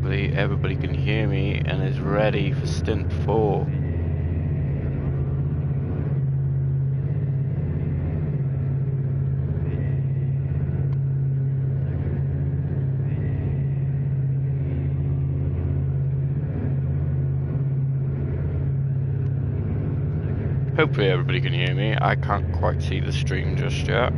hopefully everybody can hear me and is ready for Stint 4. Hopefully everybody can hear me. I can't quite see the stream just yet.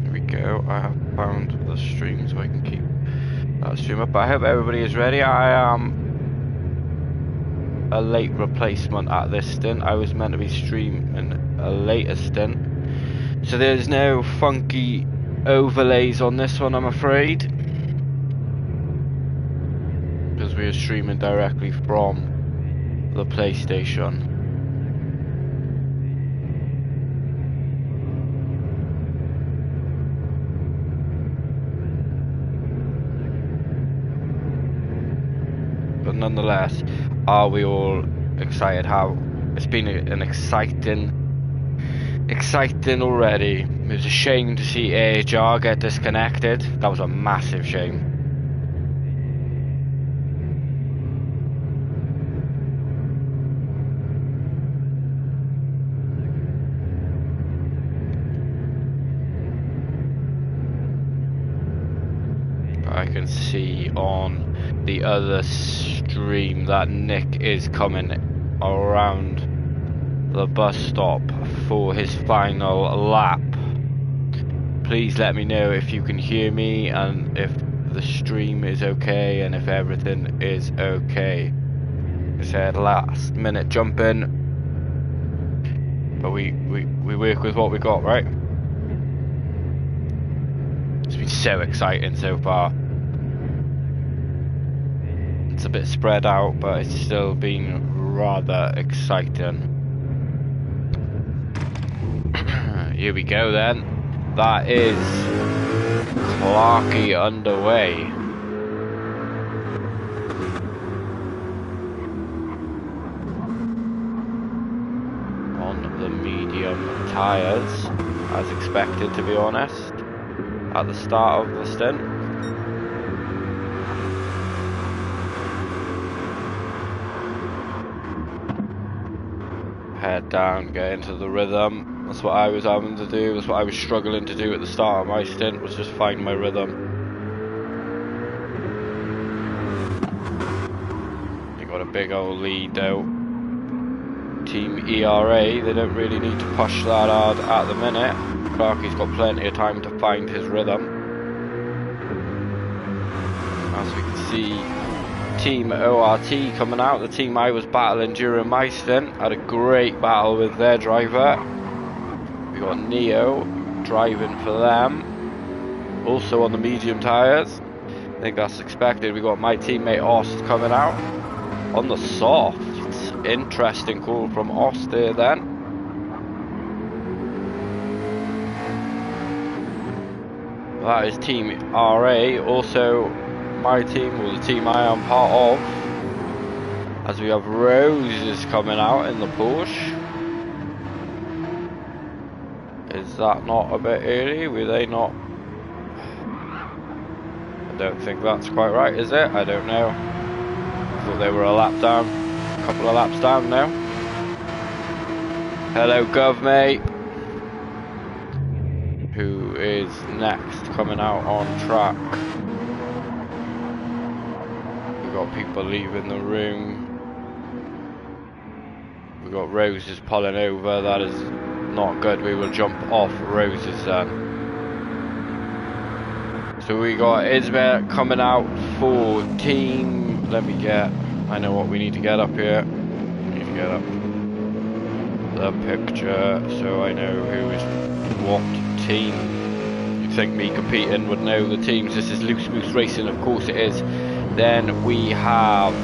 There we go. I have found the stream so I can keep that stream up. I hope everybody is ready. I am a late replacement at this stint. I was meant to be streaming a later stint. So there's no funky overlays on this one, I'm afraid. Because we are streaming directly from the PlayStation. But nonetheless, are we all excited? How it's been an exciting already. It was a shame to see AHR get disconnected. That was a massive shame. I can see on the other stream that Nick is coming around the bus stop for his final lap. Please let me know if you can hear me and if the stream is okay and if everything is okay. I said last minute jump in, but we work with what we got, right? It's been so exciting so far. It's a bit spread out, but it's still been rather exciting. Here we go then. That is Clarky underway. On the medium tyres, as expected, to be honest, at the start of the stint. Head down, get into the rhythm. That's what I was having to do. That's what I was struggling to do at the start of my stint, was just find my rhythm. You got a big old lead out. Team ERA, they don't really need to push that hard at the minute. Clarky's got plenty of time to find his rhythm. As we can see, Team ORT coming out, the team I was battling during my stint. Had a great battle with their driver. We got Neo driving for them, also on the medium tyres. I think that's expected. We got my teammate Ost coming out on the soft. Interesting call from Ost there then. That is Team RA, also my team, or the team I am part of, as we have Roses coming out in the Porsche. Is that not a bit early? Were they not? I don't think that's quite right, is it? I don't know. I thought they were a lap down, a couple of laps down now. Hello Gov mate. Who is next coming out on track? We've got people leaving the room. We've got Roses pulling over. That is not good. We will jump off Roses then. So we got Isbeth coming out for team. Let me get. I know what we need to get up here. We need to get up the picture so I know who is what team. You'd think me competing would know the teams. This is Loose Moose Racing, of course it is. Then we have,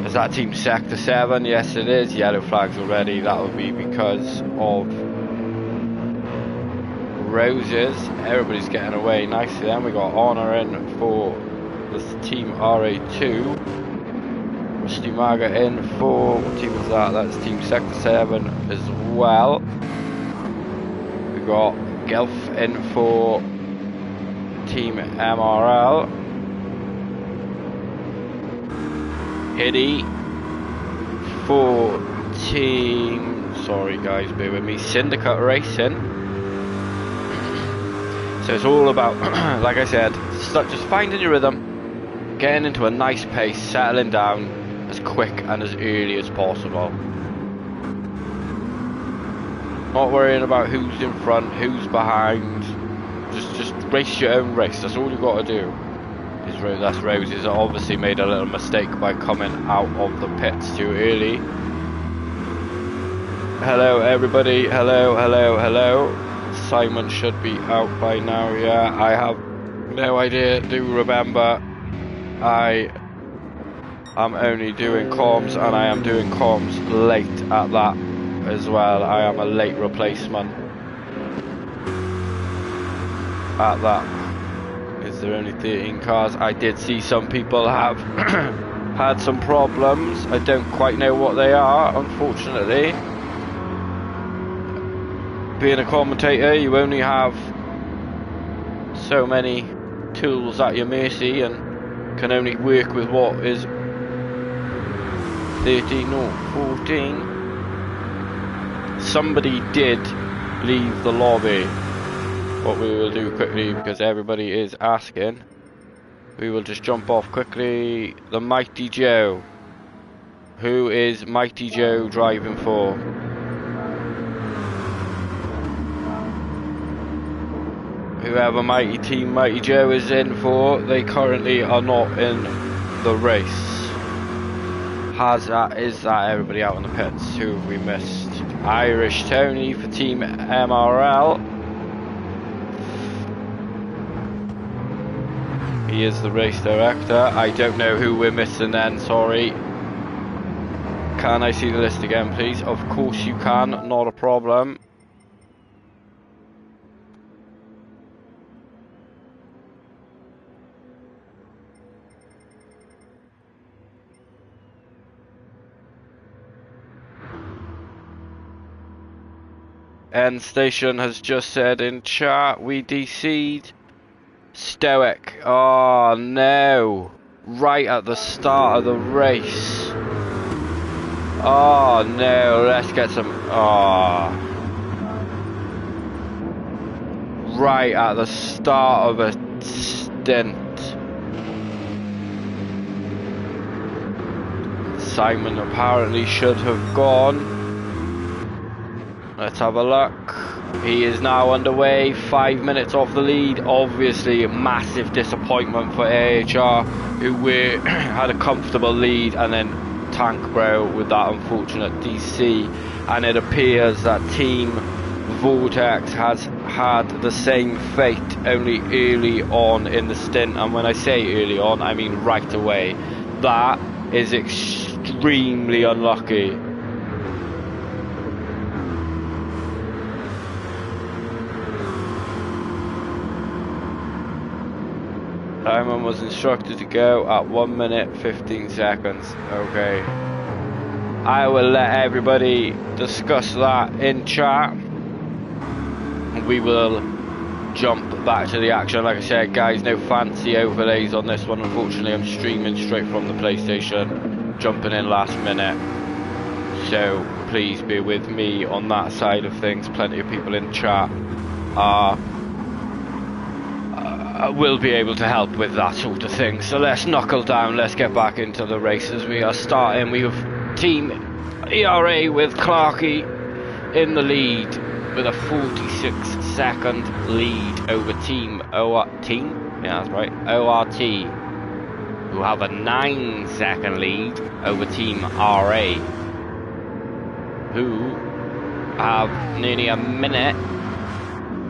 is that team Sector 7? Yes it is. Yellow flags already. That will be because of Roses. Everybody's getting away nicely. Then we got Honor in for this team RA2. Stimaga in for, what team is that? That's Team Sector 7 as well. We got Gelf in for Team MRL. Hiddy for Team, sorry guys, bear with me, Syndicate Racing. So it's all about, like I said, just finding your rhythm, getting into a nice pace, settling down as quick and as early as possible. Not worrying about who's in front, who's behind. Just race your own race. That's all you got to do. That's Rosie's obviously made a little mistake by coming out of the pits too early. Hello everybody. Hello, hello, hello. Simon should be out by now. Yeah, I have no idea. Do remember, I am only doing comms, and I am doing comms late at that as well. I am a late replacement at that. Is there only 13 cars? I did see some people have had some problems. I don't quite know what they are, unfortunately. Being a commentator, you only have so many tools at your mercy and can only work with what is 13 or 14. Somebody did leave the lobby. What we will do quickly, because everybody is asking, we will just jump off quickly. The Mighty Joe. Who is Mighty Joe driving for? Whoever Team Mighty Joe is in for, they currently are not in the race. Is that everybody out in the pits? Who have we missed? Irish Tony for Team MRL. He is the race director. I don't know who we're missing then, sorry. Can I see the list again, please? Of course you can, not a problem. End Station has just said in chat, we DC'd. Stoic. Oh no. Right at the start of the race. Oh no, let's get some. Oh. Right at the start of a stint. Simon apparently should have gone. Let's have a look. He is now underway, 5 minutes off the lead. Obviously a massive disappointment for AHR, who had a comfortable lead and then tank bro with that unfortunate DC. And it appears that Team Vortex has had the same fate, only early on in the stint. And when I say early on, I mean right away. That is extremely unlucky. Simon was instructed to go at 1 minute 15 seconds. Okay. I will let everybody discuss that in chat. We will jump back to the action. Like I said, guys, no fancy overlays on this one. Unfortunately, I'm streaming straight from the PlayStation, jumping in last minute. So please be with me on that side of things. Plenty of people in chat will be able to help with that sort of thing. So let's knuckle down, let's get back into the races. We are starting, we have Team ERA with Clarkey in the lead with a 46 second lead over Team ORT, yeah that's right, ORT, who have a 9 second lead over Team RA, who have nearly a minute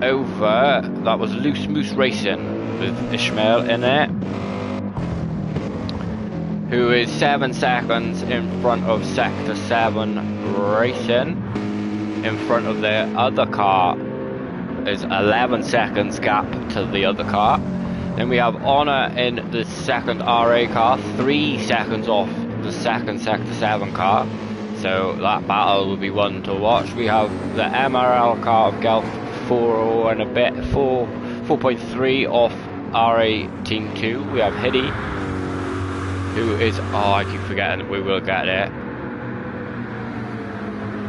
over. That was Loose Moose Racing with Ishmael in it, who is 7 seconds in front of Sector 7 Racing. In front of their other car is 11 seconds gap to the other car. Then we have Honor in the second RA car, 3 seconds off the second Sector 7 car. So that battle will be one to watch. We have the MRL car of Gelf 4 and a bit, 4.3 off RA Team 2. We have Hiddy, who is, oh, I keep forgetting, we will get it.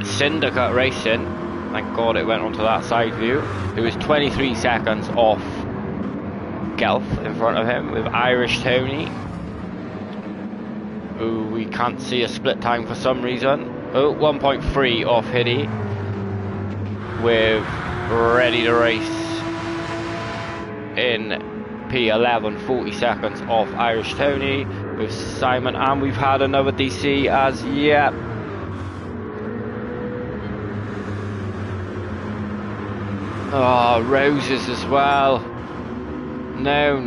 Syndicate Racing, thank God it went onto that side view, who is 23 seconds off Gelf in front of him, with Irish Tony, who we can't see a split time for some reason. Oh, 1.3 off Hiddy, with Ready to Race in P11, 40 seconds off Irish Tony, with Simon, and we've had another DC as yet. Oh, Roses as well. No.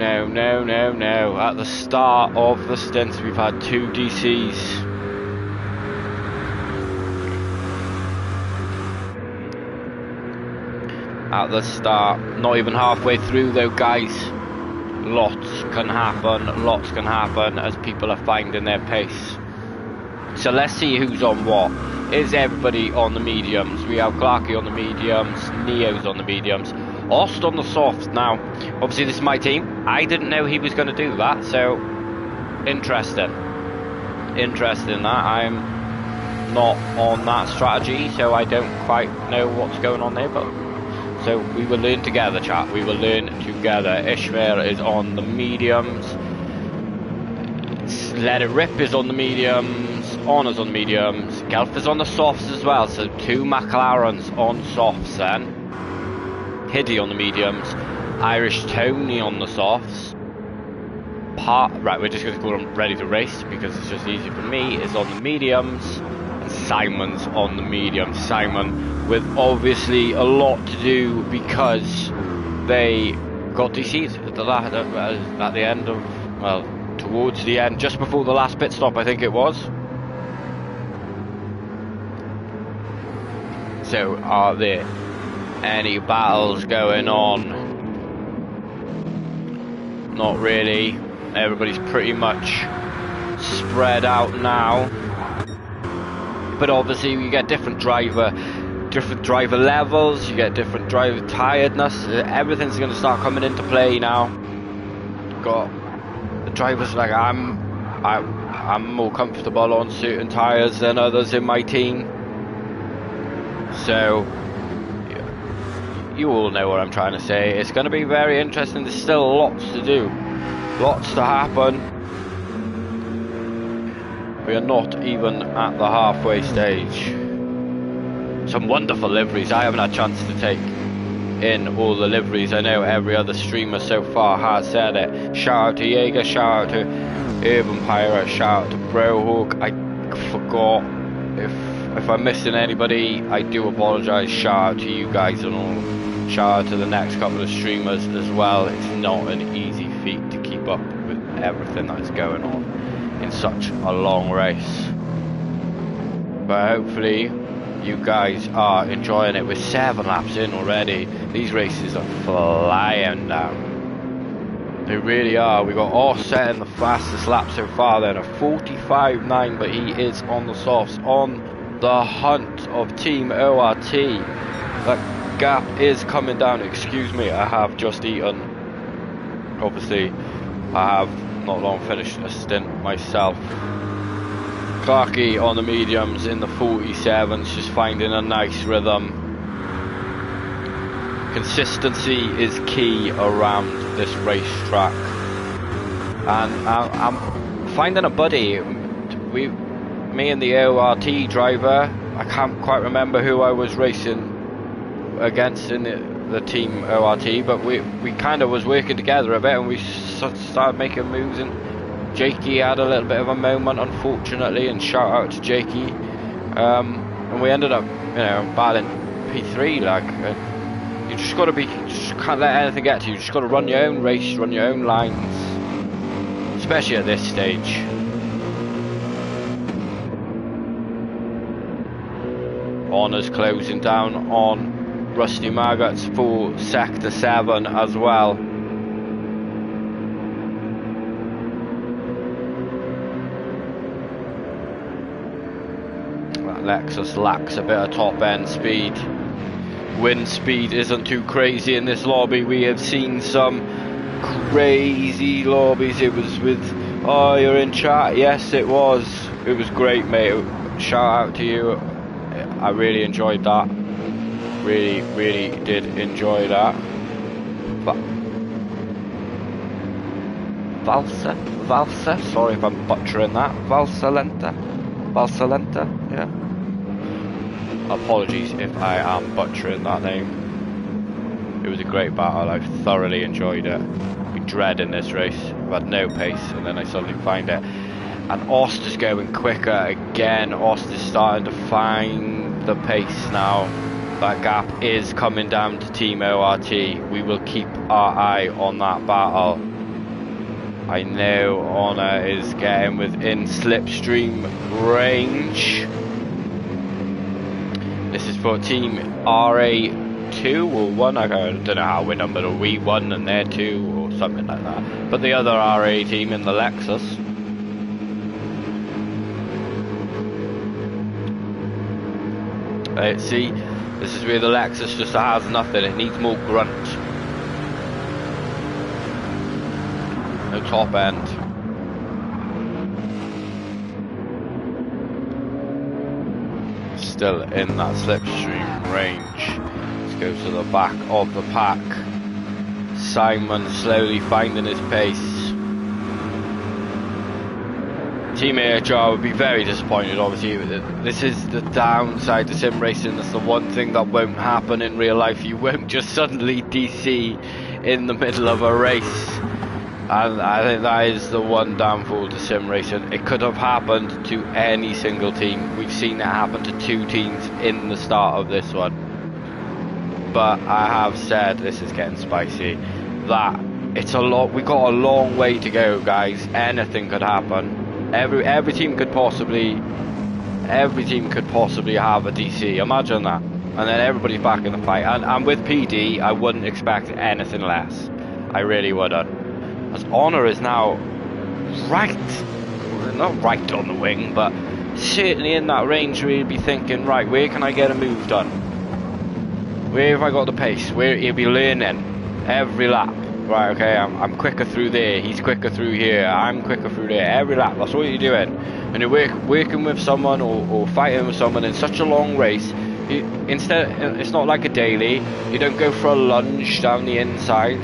At the start of the stints, we've had 2 DCs. At the start, not even halfway through though, guys. Lots can happen as people are finding their pace. So let's see who's on what. Is everybody on the mediums? We have Clarky on the mediums, Neo's on the mediums, Ost on the softs. Now, obviously this is my team. I didn't know he was going to do that, so interesting that I'm not on that strategy, so I don't quite know what's going on there, but so we will learn together, chat. We will learn together. Ishmael is on the mediums. Let It Rip is on the mediums. Honour's on the mediums. Gelf is on the softs as well. So 2 McLarens on softs then. Hiddy on the mediums. Irish Tony on the softs. Right, we're just going to call him Ready to Race because it's just easy for me. Is on the mediums. And Simon's on the mediums. Simon with obviously a lot to do because they got DC'd at the end of, well, towards the end, just before the last pit stop, I think it was. So, are there any battles going on? Not really. Everybody's pretty much spread out now. But obviously, you get different driver levels, you get different driver tiredness. Everything's going to start coming into play now. Got the drivers like I'm more comfortable on certain tires than others in my team. So you all know what I'm trying to say. It's going to be very interesting. There's still lots to do, lots to happen. We are not even at the halfway stage. Some wonderful liveries. I haven't had a chance to take in all the liveries. I know every other streamer so far has said it. Shout out to Jaeger, shout out to Urban Pirate, shout out to Brohawk. I forgot. If I'm missing anybody, I do apologise. Shout out to you guys and all. Shout out to the next couple of streamers as well. It's not an easy feat to keep up with everything that's going on in such a long race. But hopefully you guys are enjoying it. We're 7 laps in already. These races are flying down. They really are. We got Ost setting the fastest lap so far then, a 45.9, but he is on the softs, on the hunt of Team ORT. That gap is coming down. Excuse me, I have just eaten. Obviously, I have not long finished a stint myself. Clarky on the mediums in the 47s, just finding a nice rhythm. Consistency is key around this racetrack, and I'm finding a buddy. Me and the ORT driver, I can't quite remember who I was racing against in the team ORT, but we kind of was working together a bit, and we started making moves, and Jakey had a little bit of a moment, unfortunately, and shout out to Jakey. And we ended up, battling P3. Like, you just got to be, you just can't let anything get to you. You just got to run your own race, run your own lines, especially at this stage. Honour's closing down on Rusty Maggots for Sector 7 as well. Lexus lacks a bit of top end speed. Wind speed isn't too crazy in this lobby. We have seen some crazy lobbies. It was with, oh, you're in chat. Yes, it was. It was great, mate. Shout out to you. I really enjoyed that. Really did enjoy that. Valsa, sorry if I'm butchering that. Valsalenta, yeah. Apologies if I am butchering that name. It was a great battle, I thoroughly enjoyed it. Been dreading this race, I've had no pace, and then I suddenly find it. And Ost is going quicker again. Ost is starting to find the pace now. That gap is coming down to Team ORT. We will keep our eye on that battle. I know Honor is getting within slipstream range. This is for Team RA2 or 1. I don't know how we're numbered. Are we 1 and they're 2 or something like that? But the other RA team in the Lexus. See, this is where the Lexus just has nothing. It needs more grunt. No top end. Still in that slipstream range. Let's go to the back of the pack. Simon slowly finding his pace. Team AHR would be very disappointed, obviously. This is the downside to sim racing. That's the one thing that won't happen in real life. You won't just suddenly DC in the middle of a race. And I think that is the one downfall to sim racing. It could have happened to any single team. We've seen it happen to 2 teams in the start of this one. But I have said, this is getting spicy, that it's a lot. We've got a long way to go, guys. Anything could happen. Every team could possibly have a DC. Imagine that. And then everybody's back in the fight. And with PD, I wouldn't expect anything less. I really wouldn't. As Honor is now not right on the wing, but certainly in that range where you'd be thinking, right, where can I get a move done? Where have I got the pace? Where he'll be learning every lap. Right, okay, I'm quicker through there, he's quicker through here, I'm quicker through there, every lap, that's what you're doing. And you're working with someone or fighting with someone in such a long race, it's not like a daily, you don't go for a lunge down the inside,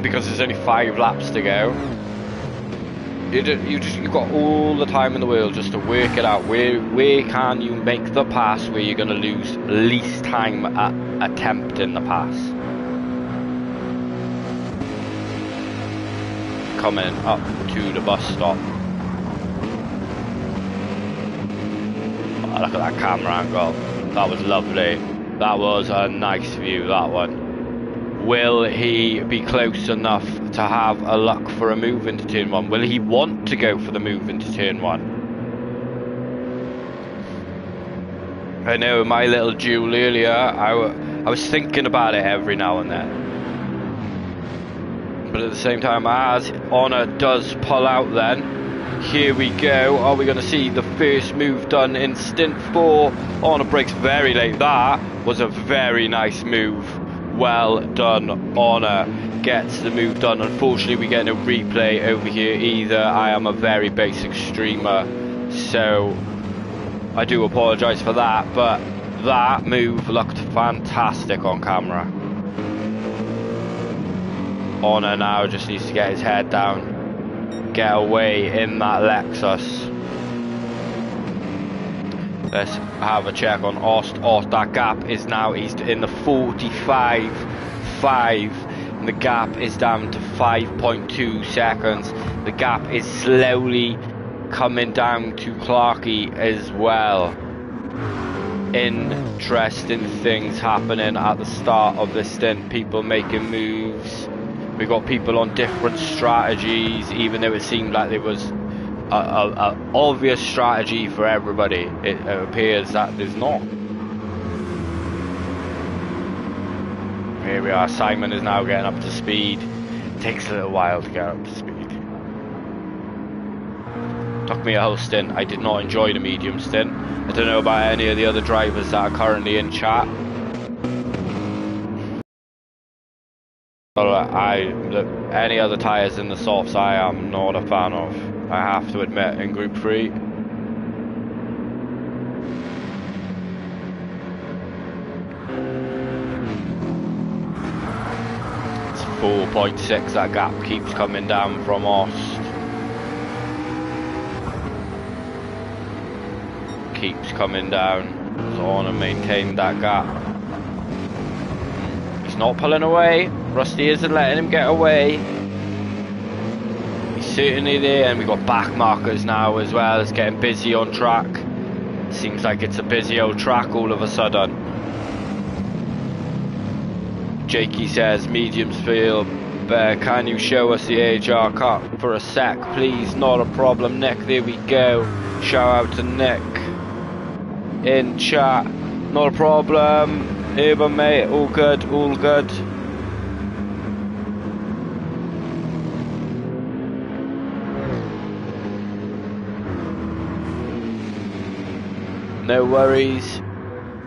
because there's only 5 laps to go. You've got all the time in the world just to work it out. Where can you make the pass where you're going to lose least time at attempting the pass? Coming up to the bus stop. Oh, look at that camera angle. That was lovely. That was a nice view, that one. Will he be close enough to have a luck for a move into turn 1? Will he want to go for the move into turn 1? I know my little duel earlier, I was thinking about it every now and then. But at the same time, as Honor does pull out then, here we go. Are we going to see the first move done in Stint 4? Honor breaks very late. That was a very nice move. Well done. Honor gets the move done. Unfortunately, we get no replay over here either. I am a very basic streamer, so I do apologise for that. But that move looked fantastic on camera. Honor now just needs to get his head down, get away in that Lexus. Let's have a check on Ost. That gap is now, he's in the 45.5, and the gap is down to 5.2 seconds. The gap is slowly coming down to Clarkey as well. Interesting things happening at the start of this stint. People making moves. We got people on different strategies, even though it seemed like there was a obvious strategy for everybody. It appears that there's not. Here we are. Simon is now getting up to speed. It takes a little while to get up to speed. Took me a whole stint. I did not enjoy the medium stint. I don't know about any of the other drivers that are currently in chat. But any other tyres in the softs I am not a fan of, I have to admit, in Group 3. It's 4.6, that gap keeps coming down from Ost. Keeps coming down, so I want to maintain that gap. He's not pulling away. Rusty isn't letting him get away. He's certainly there, and we've got back markers now as well. It's getting busy on track. Seems like it's a busy old track all of a sudden. Jakey says, mediums feel better. Can you show us the AHR cut for a sec, please? Not a problem, Nick. There we go. Shout out to Nick in chat. Not a problem. Here, mate. All good, all good. No worries.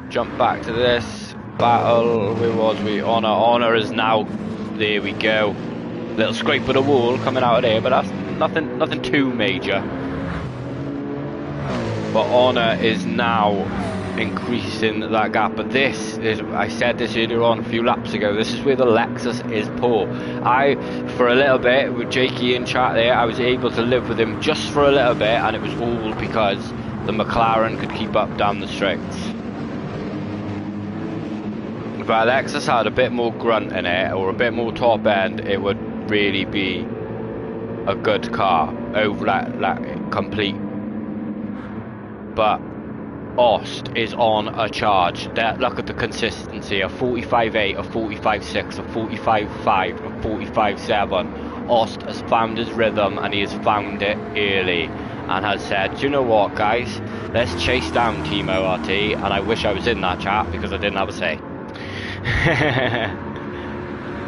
Jump back to this battle. Where was we? Honor. Honor is now. There we go. Little scrape of the wall coming out of there, but that's nothing too major. But Honor is now increasing that gap. But this is, I said this earlier on a few laps ago, this is where the Lexus is poor. For a little bit with Jakey in chat there, I was able to live with him just for a little bit, and it was all because the McLaren could keep up down the straights. If our Lexus had a bit more grunt in it, or a bit more top end, it would really be a good car over that complete. But Ost is on a charge. Look at the consistency, a 45.8, a 45.6, a 45.5, a 45.7. Ost has found his rhythm, and he has found it early, and has said, do you know what, guys, let's chase down Team ORT. And I wish I was in that chat because I didn't have a say.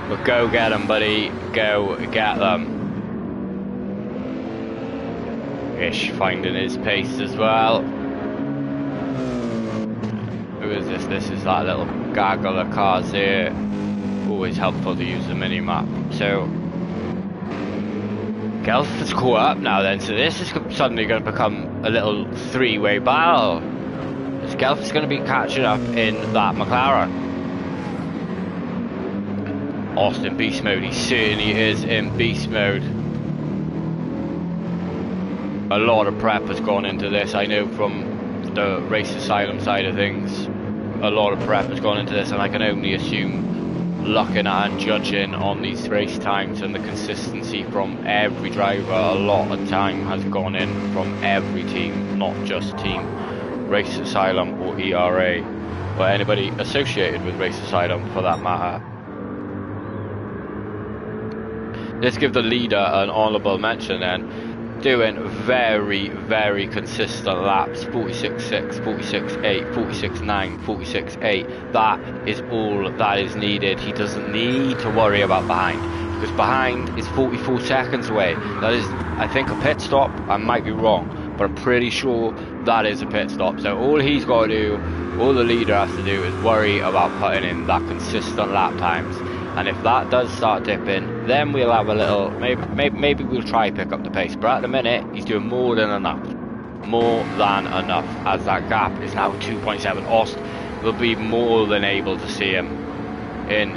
But go get them, buddy, go get them. Ish finding his pace as well. Who is this? This is that little gaggle of cars here. Always helpful to use the mini-map. So Gelf has caught up now then, so this is suddenly going to become a little three-way battle. Because Gelf is going to be catching up in that McLaren. Ost in beast mode, he certainly is in beast mode. A lot of prep has gone into this, I know from the Race Asylum side of things. A lot of prep has gone into this, and I can only assume, looking at and judging on these race times and the consistency from every driver, a lot of time has gone in from every team, not just Team Race Asylum or ERA, or anybody associated with Race Asylum for that matter. Let's give the leader an honourable mention then. Doing very, very consistent laps, 46.6, 46.8, 46.9, 46.8. That is all that is needed. He doesn't need to worry about behind, because behind is 44 seconds away. That is, I think, a pit stop. I might be wrong, but I'm pretty sure that is a pit stop. So all he's got to do, all the leader has to do, is worry about putting in that consistent lap times. And if that does start dipping, then we'll have a little, maybe we'll try pick up the pace. But at the minute, he's doing more than enough. More than enough, as that gap is now 2.7. Ost will be more than able to see him in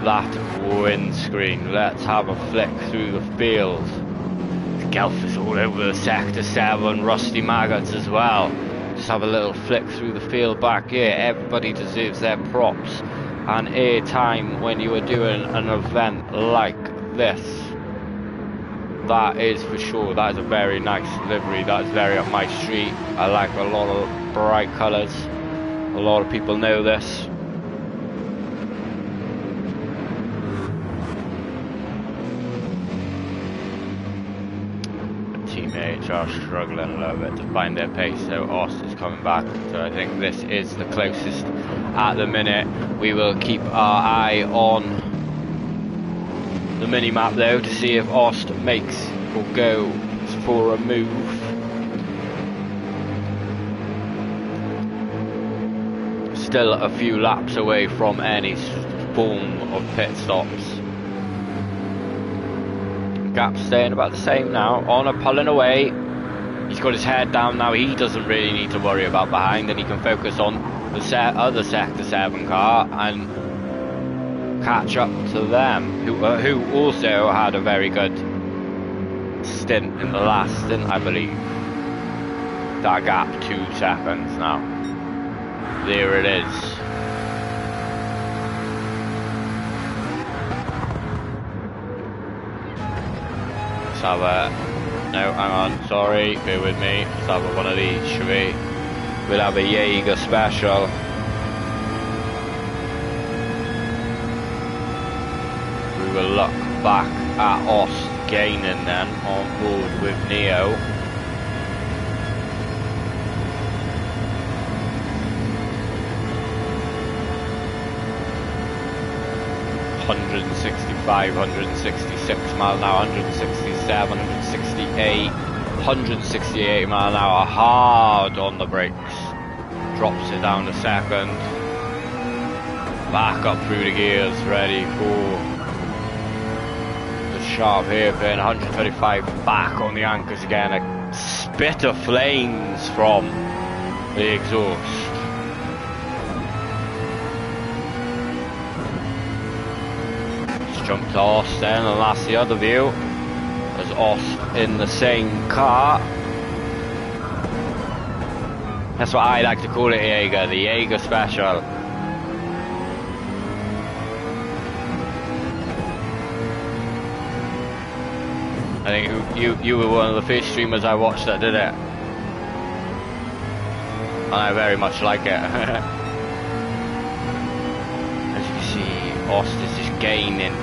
that windscreen. Let's have a flick through the field. Gelf is all over the Sector 7, Rusty Maggots as well. Just have a little flick through the field back here. Everybody deserves their props and airtime when you are doing an event like this. That is for sure. That is a very nice livery. That is very up my street. I like a lot of bright colours. A lot of people know this. Teammates are struggling a little bit to find their pace, so Ost is coming back. So I think this is the closest at the minute. We will keep our eye on the mini-map though to see if Ost makes or go for a move. Still a few laps away from any form of pit stops. Gap staying about the same now. Honor pulling away. He's got his head down now. He doesn't really need to worry about behind, and he can focus on the other Sector 7 car and catch up to them, who also had a very good stint in the last stint, I believe. That gap 2 seconds now. There it is. Let's have a... No, hang on, sorry, bear with me. Let's have one of these, shall we? We'll have a Jaeger special. We will look back at Ost gaining then on board with Neo. $165, 166 mile an hour, 167, 168, 168 mile an hour, hard on the brakes. Drops it down a second. Back up through the gears, ready for the sharp hairpin. 125 back on the anchors again. A spit of flames from the exhaust. Jump to Ost then, and that's the other view. There's Ost in the same car. That's what I like to call it, Jaeger, the Jaeger special. I think you were one of the first streamers I watched that did it. And I very much like it. As you see, Ost is just gaining.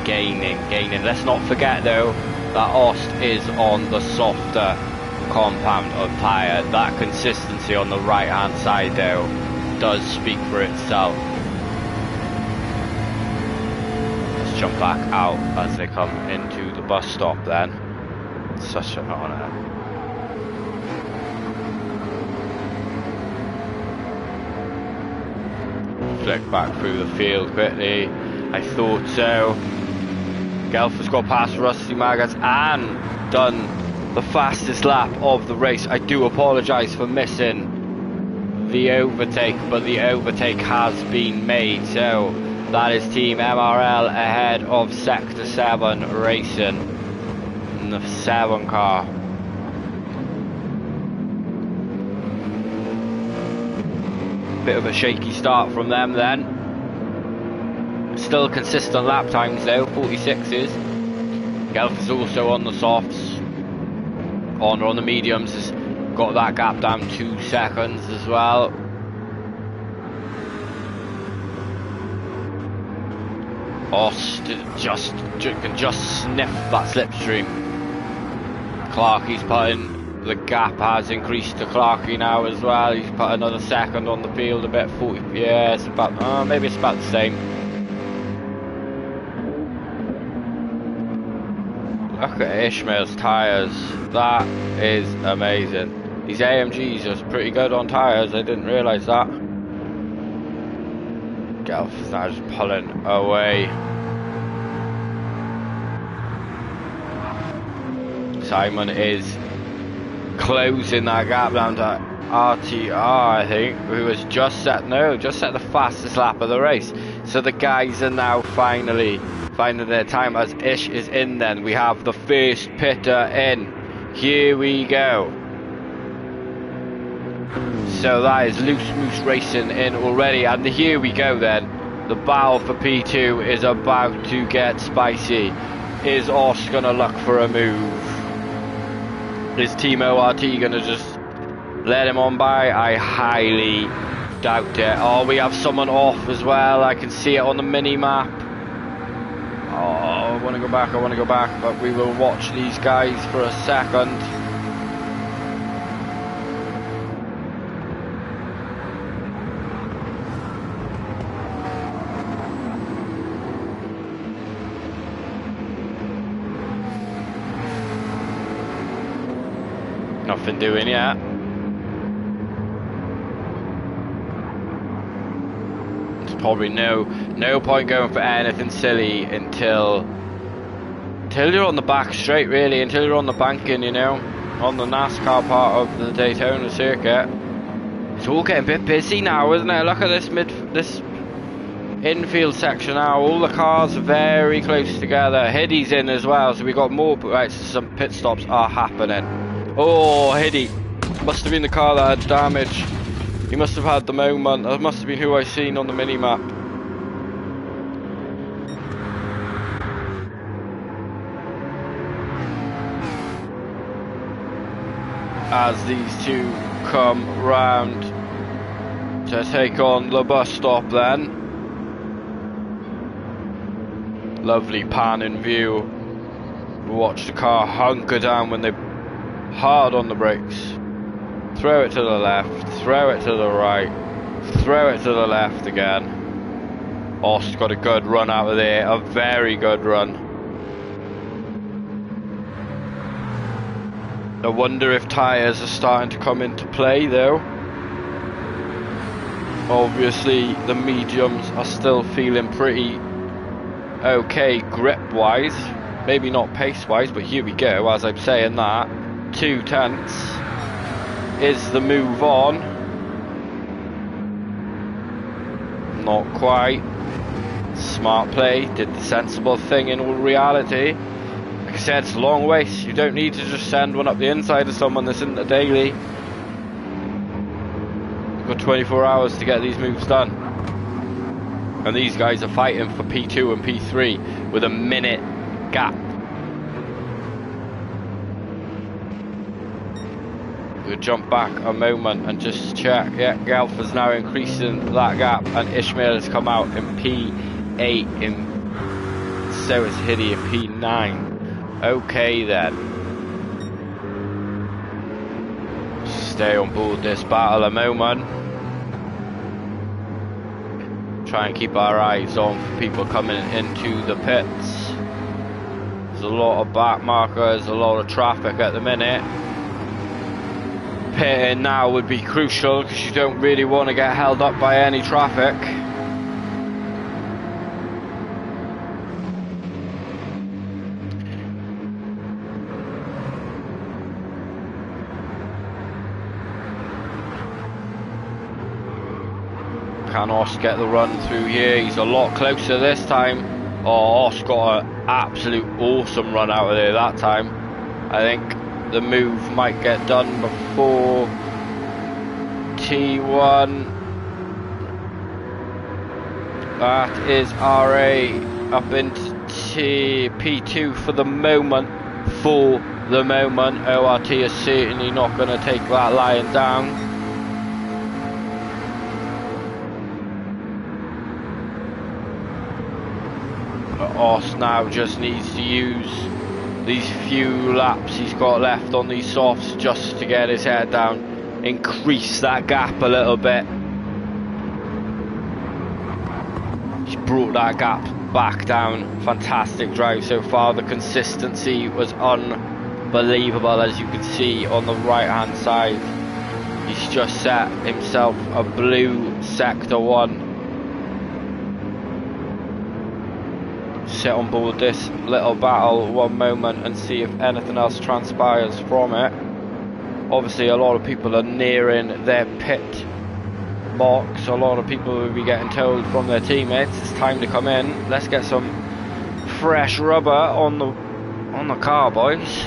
Let's not forget though that Ost is on the softer compound of tyre. That consistency on the right hand side though does speak for itself. Let's jump back out as they come into the bus stop then. Such an honour. Flick back through the field quickly. I thought so. Gelf has got past Rusty Maggots and done the fastest lap of the race. I do apologise for missing the overtake, but the overtake has been made. So that is Team MRL ahead of Sector 7 Racing in the 7 car. Bit of a shaky start from them then. Still consistent lap times though, 46s. Gelf is also on the softs. Honor on the mediums has got that gap down 2 seconds as well. Ost can just sniff that slipstream. Clarkey's putting, the gap has increased to Clarkey now as well. He's put another second on the field, about 40, yeah, it's about, maybe it's about the same. Look at Ishmael's tyres, that is amazing. These AMGs are pretty good on tyres, I didn't realise that. Gelf is now just pulling away. Simon is closing that gap down to RTR, I think, who has just set the fastest lap of the race. So the guys are now finally finding their time as Ish is in then. We have the first pitter in. Here we go. So that is Loose Moose Racing in already, and here we go then. The battle for P2 is about to get spicy. Is Osh gonna look for a move? Is Team ORT gonna just let him on by? I highly doubt it. Oh, we have someone off as well. I can see it on the mini map. Oh, I want to go back, but we will watch these guys for a second. nothing doing yet. There's probably no point going for anything silly until you're on the back straight, really, until you're on the banking, you know, on the NASCAR part of the Daytona circuit. It's all getting a bit busy now, isn't it? Look at this infield section now. All the cars are very close together. Hiddy's in as well, so we got more. Right, so some pit stops are happening. Oh, Hiddy must have been the car that had damage. He must have had the moment. That must have been who I seen on the mini map. As these two come round to take on the bus stop then. Lovely panning view. Watch the car hunker down when they're hard on the brakes. Throw it to the left, throw it to the right, throw it to the left again. Ost got a good run out of there, a very good run. I wonder if tyres are starting to come into play though. Obviously the mediums are still feeling pretty okay grip wise, maybe not pace wise, but here we go. As I'm saying that, 2 tenths is the move on. Not quite. Smart play, did the sensible thing in all reality. Like I said, it's a long race. You don't need to just send one up the inside of someone that's in the daily. You've got 24 hours to get these moves done. And these guys are fighting for P2 and P3 with a minute gap. We'll jump back a moment and just check. Yeah, Gelf is now increasing that gap, and Ishmael has come out in P8, and so is Hiddy in P9. Okay then. Stay on board this battle a moment. Try and keep our eyes on for people coming into the pits. There's a lot of back markers, a lot of traffic at the minute. Pitting now would be crucial because you don't really want to get held up by any traffic. Can Os get the run through here? He's a lot closer this time. Oh, Os got an absolute awesome run out of there that time. I think the move might get done before T1. That is RA up into P2 for the moment. ORT is certainly not going to take that lying down. Os now just needs to use these few laps he's got left on these softs just to get his head down, increase that gap a little bit. He's brought that gap back down. Fantastic drive so far. The consistency was unbelievable, as you can see on the right hand side. He's just set himself a blue sector 1. Sit on board this little battle one moment and see if anything else transpires from it. Obviously a lot of people are nearing their pit box. A lot of people will be getting told from their teammates it's time to come in. Let's get some fresh rubber on the car, boys,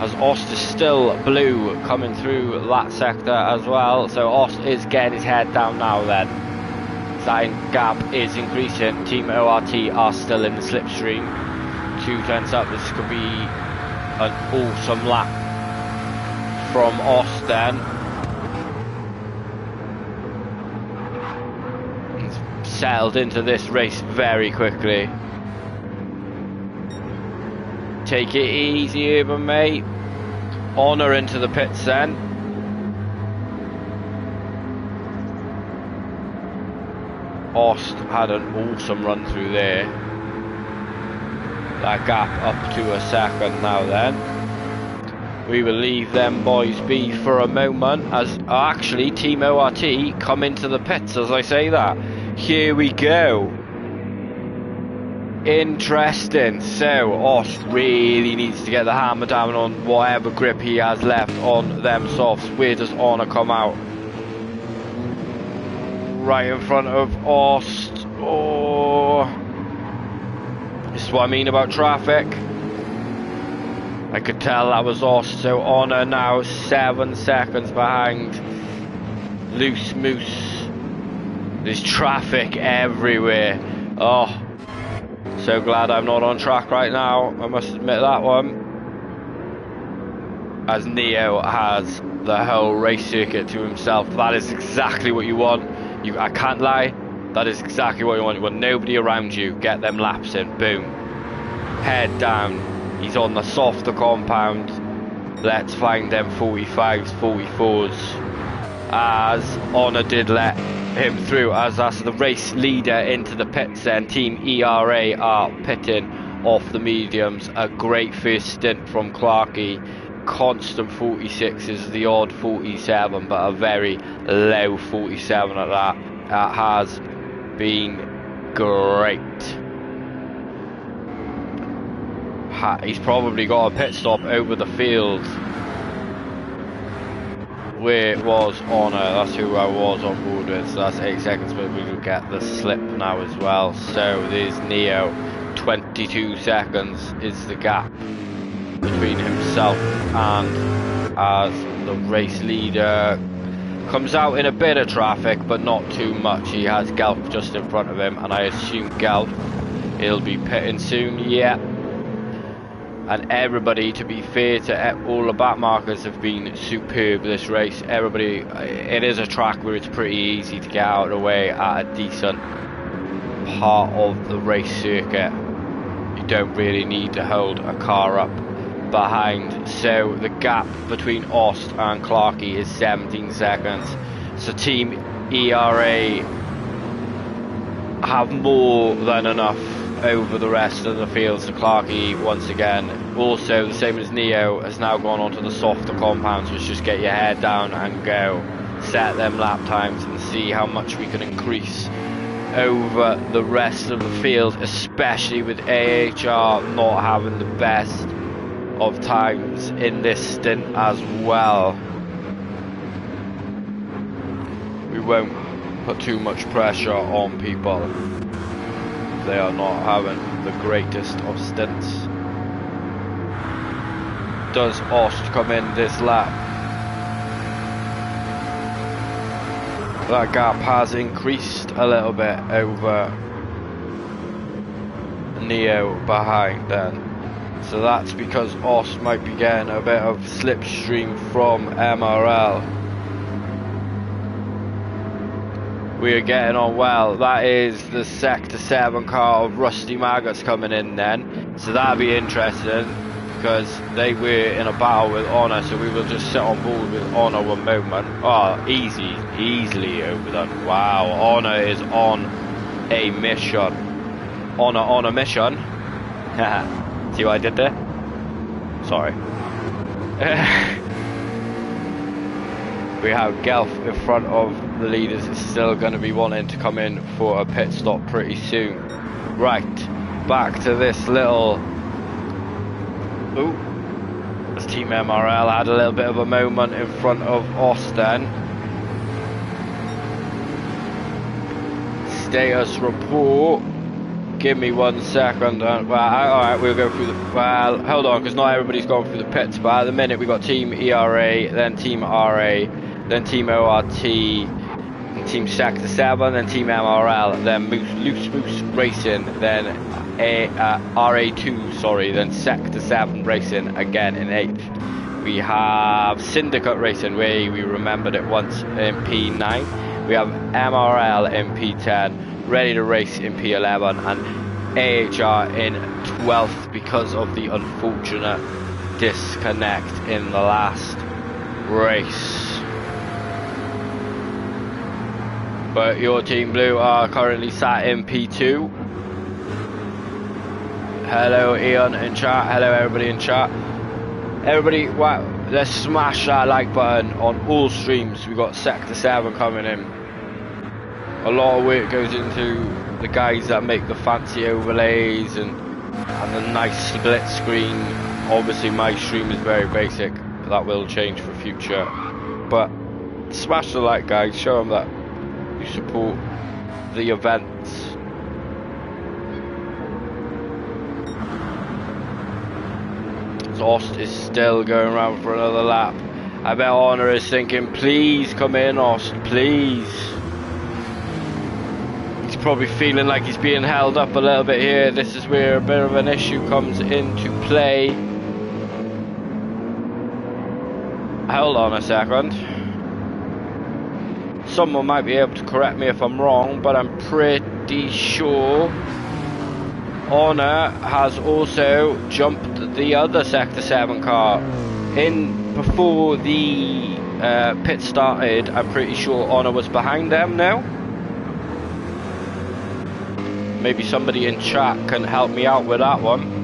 as Ost is still blue coming through that sector as well. So Ost is getting his head down now then. That gap is increasing. Team ORT are still in the slipstream. 2 tenths up. This could be an awesome lap from Ost then. He's settled into this race very quickly. Take it easy, Urban, mate. Honour into the pits then. Ost had an awesome run through there. That gap up to a second now then. we will leave them boys be for a moment, as actually Team ORT come into the pits as I say that. Here we go. Interesting. So Oss really needs to get the hammer down on whatever grip he has left on them softs. Where does Honor come out? Right in front of Ost. Oh, this is what I mean about traffic. I could tell that was Ost. So Honor now 7 seconds behind Loose Moose. There's traffic everywhere. Oh, so glad I'm not on track right now, I must admit that one. As Neo has the whole race circuit to himself. That is exactly what you want. I can't lie, that is exactly what you want. You want nobody around you, get them laps in, boom. Head down, he's on the softer compound. Let's find them 45s, 44s. As Honor did let him through, as that's the race leader into the pits. Then Team ERA are pitting off the mediums. A great first stint from Clarkey. Constant 46s, the odd 47, but a very low 47 at that. That has been great. He's probably got a pit stop over the field where it was Honor. That's who I was on board with. So that's 8 seconds, but we will get the slip now as well. So there's Neo. 22 seconds is the gap between himself and as the race leader comes out in a bit of traffic, but not too much. He has Gelf just in front of him, and I assume Gelf he'll be pitting soon. Yeah. And everybody, to be fair to all the back markers, have been superb this race. Everybody, it is a track where it's pretty easy to get out of the way at a decent part of the race circuit. You don't really need to hold a car up behind. So the gap between Ost and Clarkey is 17 seconds. So Team ERA have more than enough over the rest of the field. So Clarkey once again, also the same as Neo, has now gone onto the softer compounds, which just get your head down and go. Set them lap times and see how much we can increase over the rest of the field, especially with AHR not having the best of times in this stint as well. We won't put too much pressure on people. They are not having the greatest of stints. Does Ost come in this lap? That gap has increased a little bit over Neo behind then. So that's because Ost might be getting a bit of slipstream from MRL. We are getting on well. That is the Sector 7 car of Rusty Maggots coming in then. So that'll be interesting, because they were in a battle with Honor, so we will just sit on board with Honor one moment. Oh, easily overdone. Wow, Honor is on a mission. Honor on a mission. See what I did there? Sorry. We have Gelf in front of the leaders. Is still going to be wanting to come in for a pit stop pretty soon. Right, back to this little... Ooh, as Team MRL had a little bit of a moment in front of Osten. Status report. Give me 1 second. Well, alright, we'll go through the... Well, hold on, because not everybody's gone through the pits. But at the minute, we've got Team ERA, then Team RA, then Team ORT, Team Sector 7, then Team MRL, then Loose Moose Racing, then RA2, sorry, then Sector 7 Racing again in 8th. We have Syndicate Racing, where we remembered it once, in P9. We have MRL in P10, Ready to Race in P11, and AHR in 12th because of the unfortunate disconnect in the last race. But your Team Blue are currently sat in P2. Hello Ian in chat, hello everybody in chat. Everybody, wow, let's smash that like button on all streams. We got Sector 7 coming in. A lot of work goes into the guys that make the fancy overlays and the nice split screen. Obviously my stream is very basic. That will change for future. But smash the like, guys. Show them that you support the events. Ost is still going around for another lap. I bet Honor is thinking, please come in, Ost, please. He's probably feeling like he's being held up a little bit here. This is where a bit of an issue comes into play. Hold on a second. Someone might be able to correct me if I'm wrong, but I'm pretty sure Honor has also jumped the other Sector 7 car in before the pit started. I'm pretty sure Honor was behind them now. Maybe somebody in chat can help me out with that one.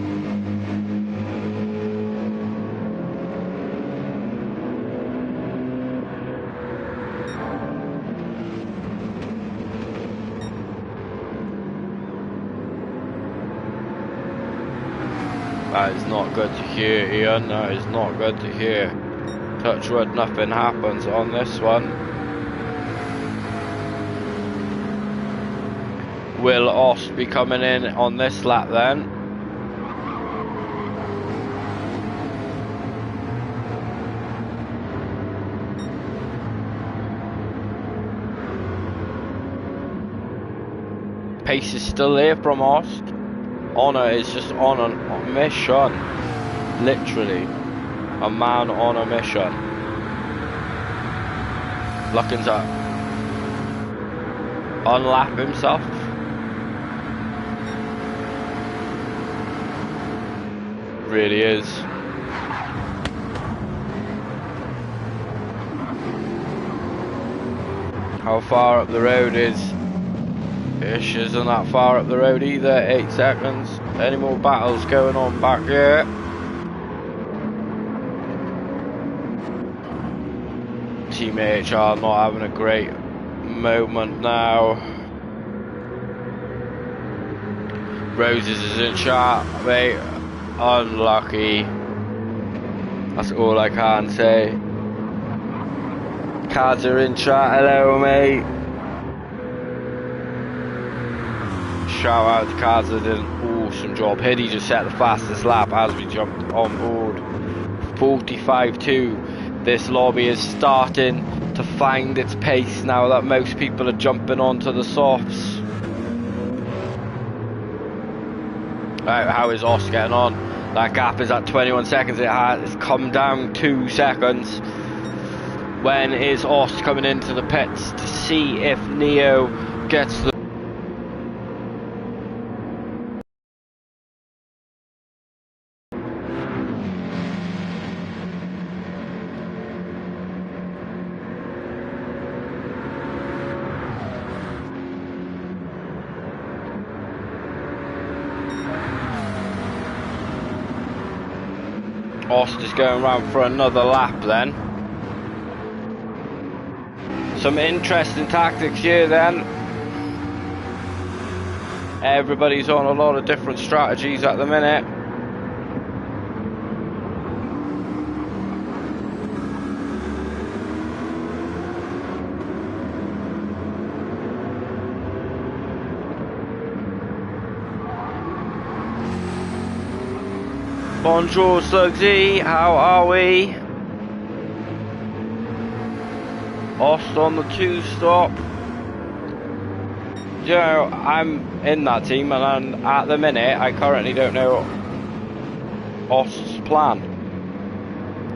That is not good to hear, Ian. That is not good to hear. Touch wood, nothing happens on this one. Will Ost be coming in on this lap then? Pace is still there from Ost. Honor is just on a mission. Literally. A man on a mission. Looking to unlap himself. Really is. How far up the road is Ish? Isn't that far up the road either. 8 seconds. Any more battles going on back here? Team AHR not having a great moment now. Roses is in chat, mate. Unlucky. That's all I can say. Cards are in chat. Hello, mate. Shout out to Kaza, did an awesome job. Hiddy just set the fastest lap as we jumped on board. 45.2. This lobby is starting to find its pace now that most people are jumping onto the softs. Right, how is Ost getting on? That gap is at 21 seconds. It's come down 2 seconds. When is Ost coming into the pits to see if Neo gets the Ost is going around for another lap then. Some interesting tactics here then. Everybody's on a lot of different strategies at the minute. Bonjour Suggsy, how are we? Ost on the 2-stop. You know, I'm in that team and at the minute I currently don't know Ost's plan.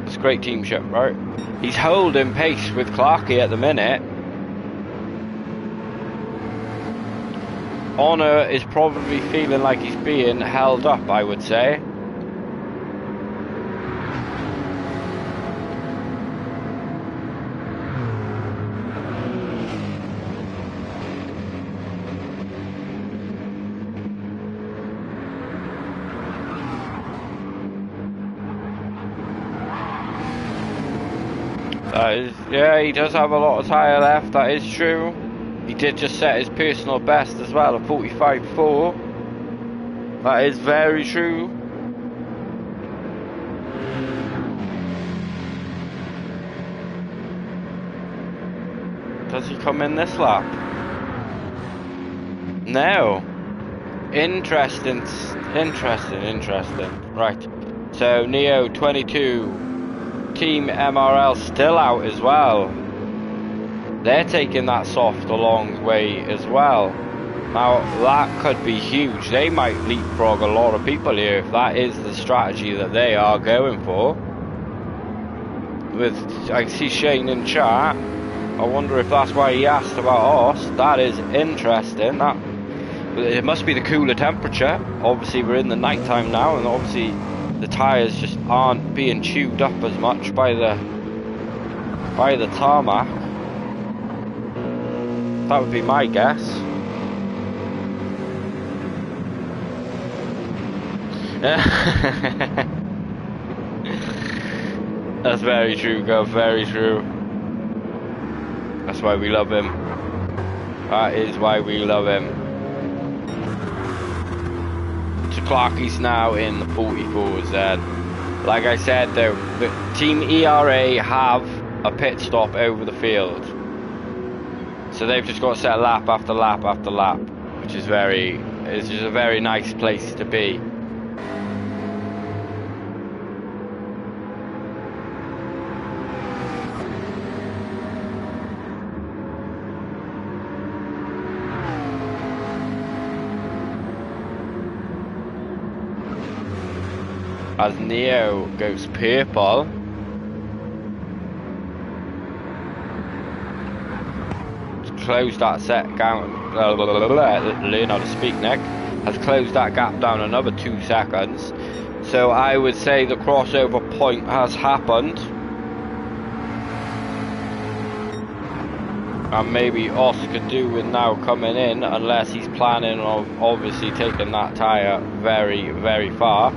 It's great teamship, right? He's holding pace with Clarky at the minute. Honor is probably feeling like he's being held up, I would say. That is, yeah, he does have a lot of tyre left, that is true. He did just set his personal best as well, a 45.4. That is very true. Does he come in this lap? No. Interesting. Right. So Neo 22, Team MRL still out as well. They're taking that soft a long way as well. Now that could be huge. They might leapfrog a lot of people here if that is the strategy that they are going for. I see Shane in chat. I wonder if that's why he asked about us. That is interesting. It must be the cooler temperature. Obviously we're in the night time now, and obviously the tyres just aren't being chewed up as much by the tarmac. That would be my guess. That's very true, Gov, very true. That's why we love him. That is why we love him. So Clarkie's now in the 44s then. Like I said though, the Team ERA have a pit stop over the field. So they've just got to set lap after lap after lap, which is just a very nice place to be. As Neo goes purple. Closed that set down. Learn how to speak, Nick. Has closed that gap down another 2 seconds. So I would say the crossover point has happened. And maybe Os could do with now coming in, unless he's planning on obviously taking that tyre very, very far.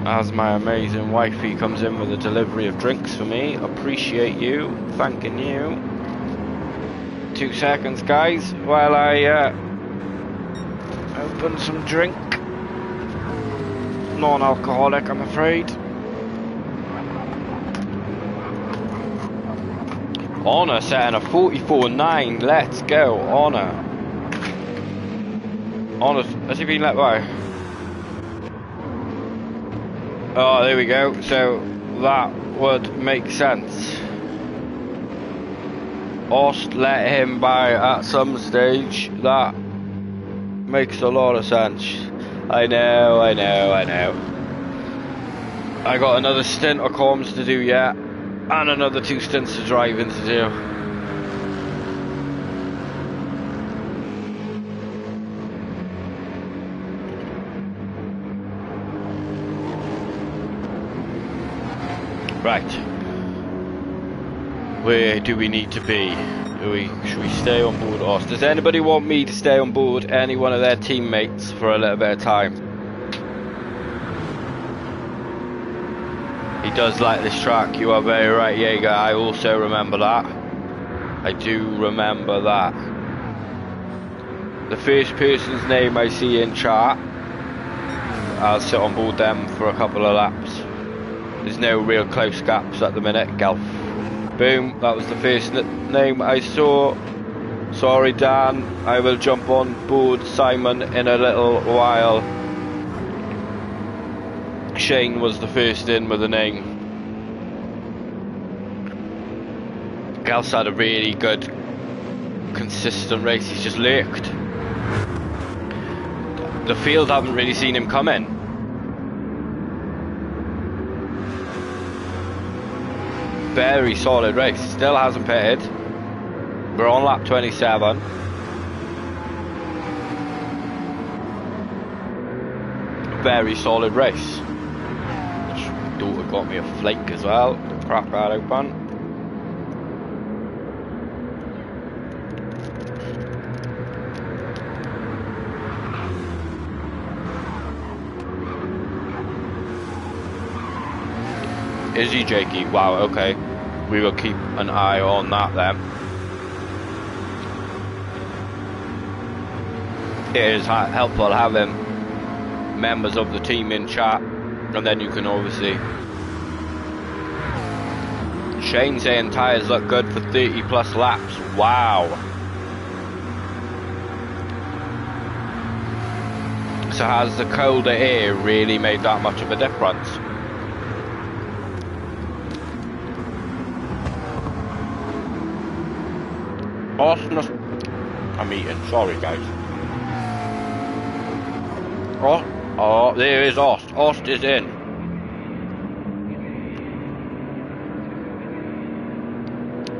As my amazing wifey comes in with a delivery of drinks for me. Appreciate you. Thanking you. 2 seconds, guys, while I open some drink. Non-alcoholic, I'm afraid. Honor setting a 44.9. Let's go, Honor. Honor, has he been let by? Oh, there we go. So that would make sense. Ost let him by at some stage. That makes a lot of sense. I know. I got another stint of comms to do yet, and another 2 stints of driving to do. Right. Where do we need to be? Should we stay on board Os? Does anybody want me to stay on board any one of their teammates for a little bit of time? He does like this track, you are very right, Jaeger. I also remember that. I do remember that. The first person's name I see in chat, I'll sit on board them for a couple of laps. There's no real close gaps at the minute. Gelf. Boom, that was the first name I saw. Sorry Dan, I will jump on board Simon in a little while. Shane was the first in with a name. Gelf's had a really good, consistent race. He's just lurked. The field haven't really seen him come in. Very solid race. Still hasn't pitted. We're on lap 27. Very solid race. Daughter got me a flake as well. Crack that open. Is he, Jakey? Wow, okay. We will keep an eye on that then. It is helpful having members of the team in chat, and then you can obviously... Shane saying tyres look good for 30 plus laps. Wow. So has the colder air really made that much of a difference? Austin, I'm eating, sorry guys. Oh, there is Ost. Ost is in.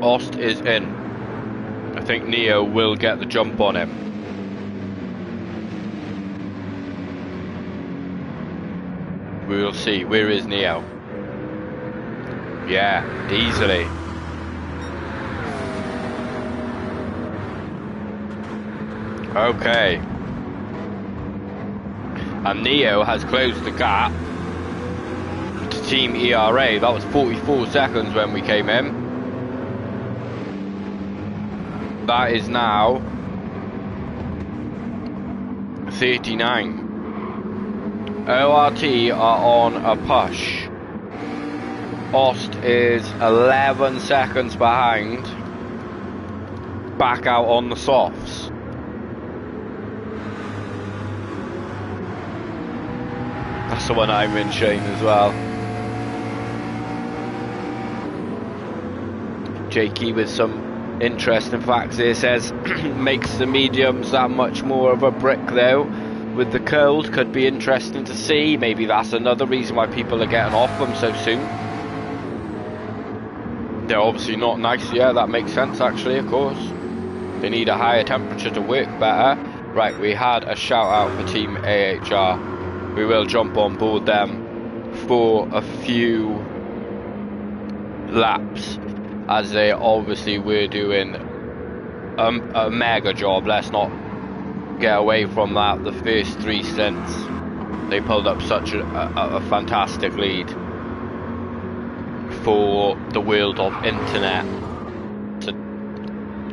Ost is in. I think Neo will get the jump on him. We will see. Where is Neo? Yeah, easily. Okay. And Neo has closed the gap to Team ERA. That was 44 seconds when we came in. That is now 39. ORT are on a push. Ost is 11 seconds behind. Back out on the softs. That's the one I'm in, Shane, as well. Jakey with some interesting facts here says, makes the mediums that much more of a brick though. With the curls, could be interesting to see. Maybe that's another reason why people are getting off them so soon. They're obviously not nice. Yeah, that makes sense actually, of course. They need a higher temperature to work better. Right, we had a shout out for Team AHR. We will jump on board them for a few laps, as they obviously were doing a mega job. Let's not get away from that. The first 3 stints, they pulled up such a fantastic lead for the world of internet to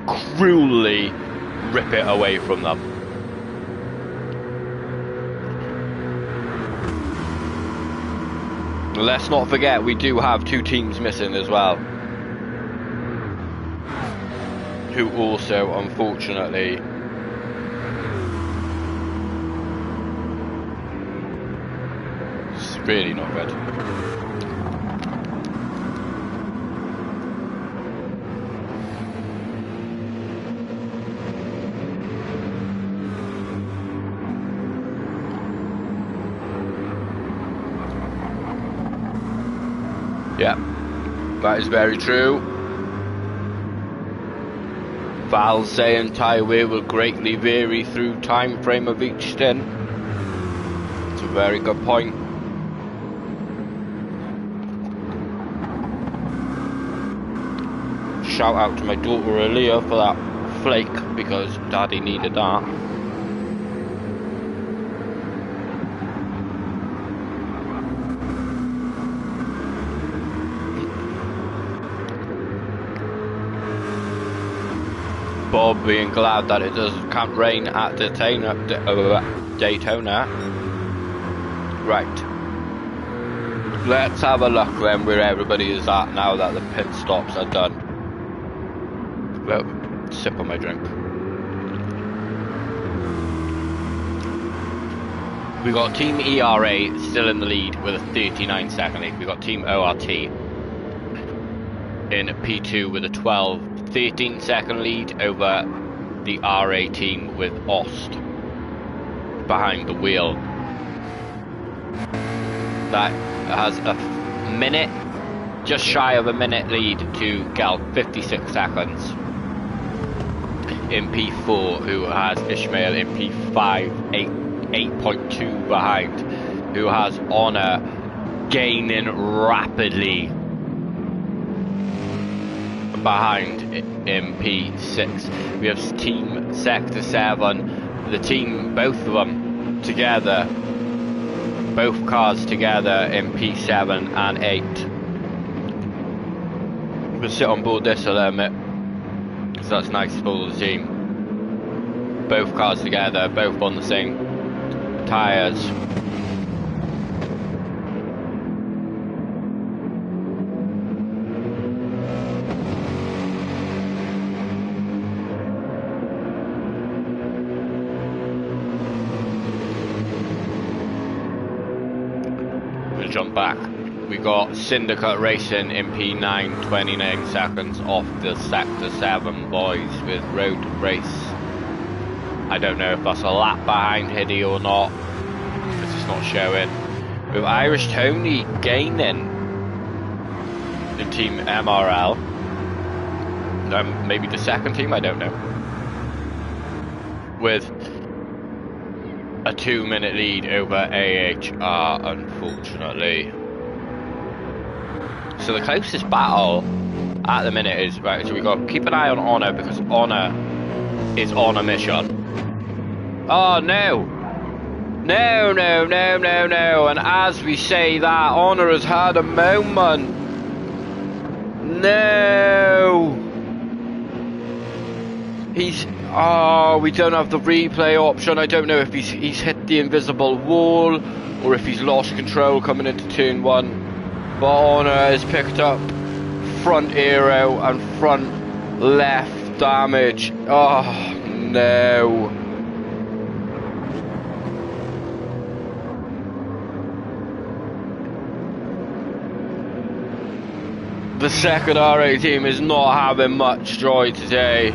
cruelly rip it away from them. Let's not forget, we do have 2 teams missing as well, who also, unfortunately, it's really not good. Yeah, that is very true. Val saying tyre wear will greatly vary through time frame of each stint. It's a very good point. Shout out to my daughter Aaliyah for that flake, because daddy needed that. Bob being glad that it can't rain at Daytona. Right. Let's have a look then where everybody is at now that the pit stops are done. Well, sip on my drink. We got Team ERA still in the lead with a 39 second lead. We got Team ORT in P2 with a 13 second lead over the RA team with Ost behind the wheel. That has a minute, just shy of a minute lead to Gal, 56 seconds in P4, who has Ishmael in P5, 8.2 behind, who has Honor gaining rapidly behind in P6. We have Team Sector 7, the team, both of them together, both cars together in P7 and 8. We'll sit on board this a little bit, so that's nice for the team. Both cars together, both on the same tyres. We'll jump back. We got Syndicate Racing in P9, 29 seconds off the Sector 7 boys with road race. I don't know if that's a lap behind Hiddy or not, because it's not showing. With Irish Tony gaining in Team MRL. Maybe the second team, I don't know. With a 2-minute lead over AHR, unfortunately. So the closest battle at the minute is, right, so we got to keep an eye on Honor, because Honor is on a mission. Oh no! No, no, no, no, no. And as we say that, Honor has had a moment. No! Oh, we don't have the replay option. I don't know if he's hit the invisible wall or if he's lost control coming into turn 1. But Honor has picked up front aero and front left damage. Oh, no. The second RA team is not having much joy today.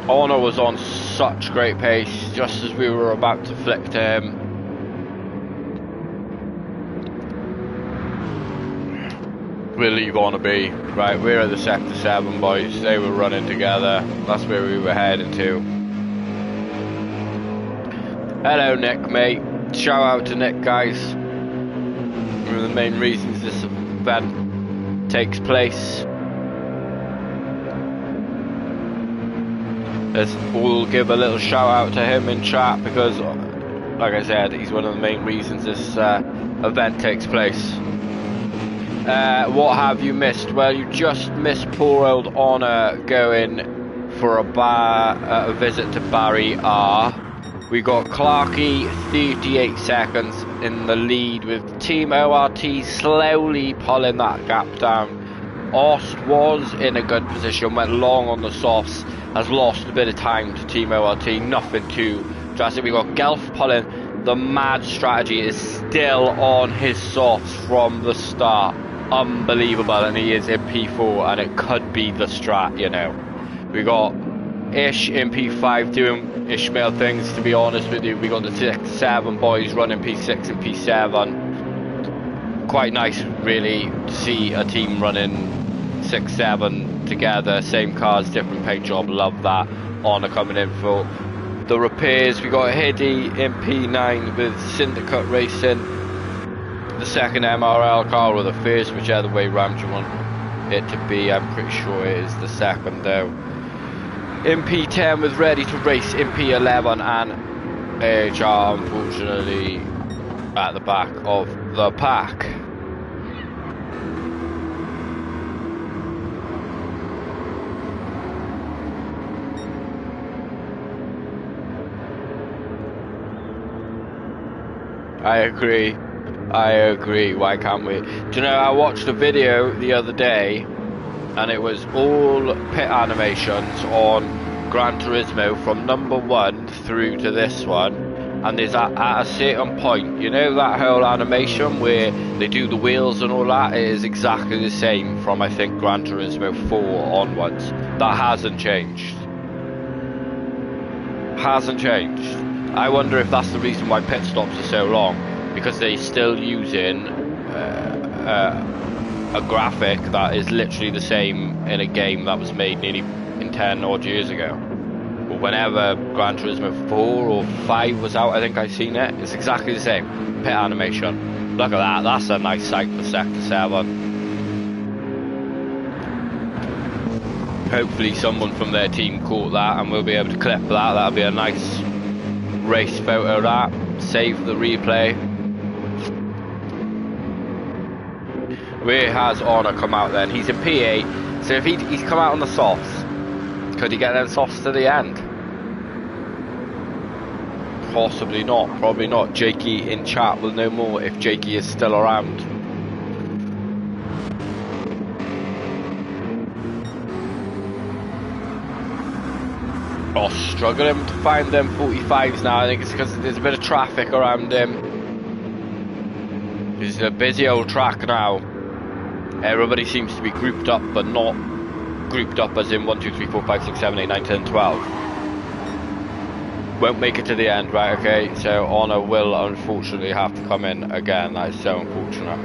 Honor was on such great pace just as we were about to flick to him. We'll leave Honor be. Right, we're at the Sector 7 boys. They were running together. That's where we were heading to. Hello Nick, mate. Shout out to Nick, guys. One of the main reasons this event takes place. We'll give a little shout out to him in chat because, like I said, he's one of the main reasons this event takes place. What have you missed? Well, you just missed poor old Honor going for a visit to Barry R. We got Clarkey 38 seconds in the lead with Team ORT slowly pulling that gap down. Ost was in a good position, went long on the softs, has lost a bit of time to Team ORT, nothing too drastic. We got Gelf pulling. The mad strategy is still on his softs from the start. Unbelievable, and he is in P4 and it could be the strat, you know. We got Ish in P5 doing Ishmael things, to be honest with you. We got the 6-7 boys running P6 and P7. Quite nice really to see a team running 6-7 together, same cars, different paint job, love that. Honor coming in for the repairs. We got Hiddy in P9 with Syndicate Racing, the second MRL car or the first, whichever way round you want it to be. I'm pretty sure it is the second though. In P10 with Ready to Race in P11 and AHR unfortunately at the back of the pack. I agree, why can't we? Do you know, I watched a video the other day and it was all pit animations on Gran Turismo from number 1 through to this one, and there's at a certain point, you know, that whole animation where they do the wheels and all that, it is exactly the same from I think Gran Turismo 4 onwards. That hasn't changed. Hasn't changed. I wonder if that's the reason why pit stops are so long, because they're still using a graphic that is literally the same in a game that was made nearly 10 odd years ago. Or whenever Gran Turismo 4 or 5 was out, I think I've seen it. It's exactly the same. Pit animation. Look at that, that's a nice sight for Sector 7. Hopefully someone from their team caught that and we'll be able to clip that. That'll be a nice race photo of that. Save the replay. Where has Honor come out then? He's in P8, so if he's come out on the softs, could he get them softs to the end? Possibly not, probably not. Jakey in chat will know more if Jakey is still around. Oh, struggling to find them 45s now. I think it's because there's a bit of traffic around him. It's a busy old track now. Everybody seems to be grouped up, but not grouped up as in 1, 2, 3, 4, 5, 6, 7, 8, 9, 10, 12. Won't make it to the end, right? Okay, so Honor will unfortunately have to come in again. That is so unfortunate.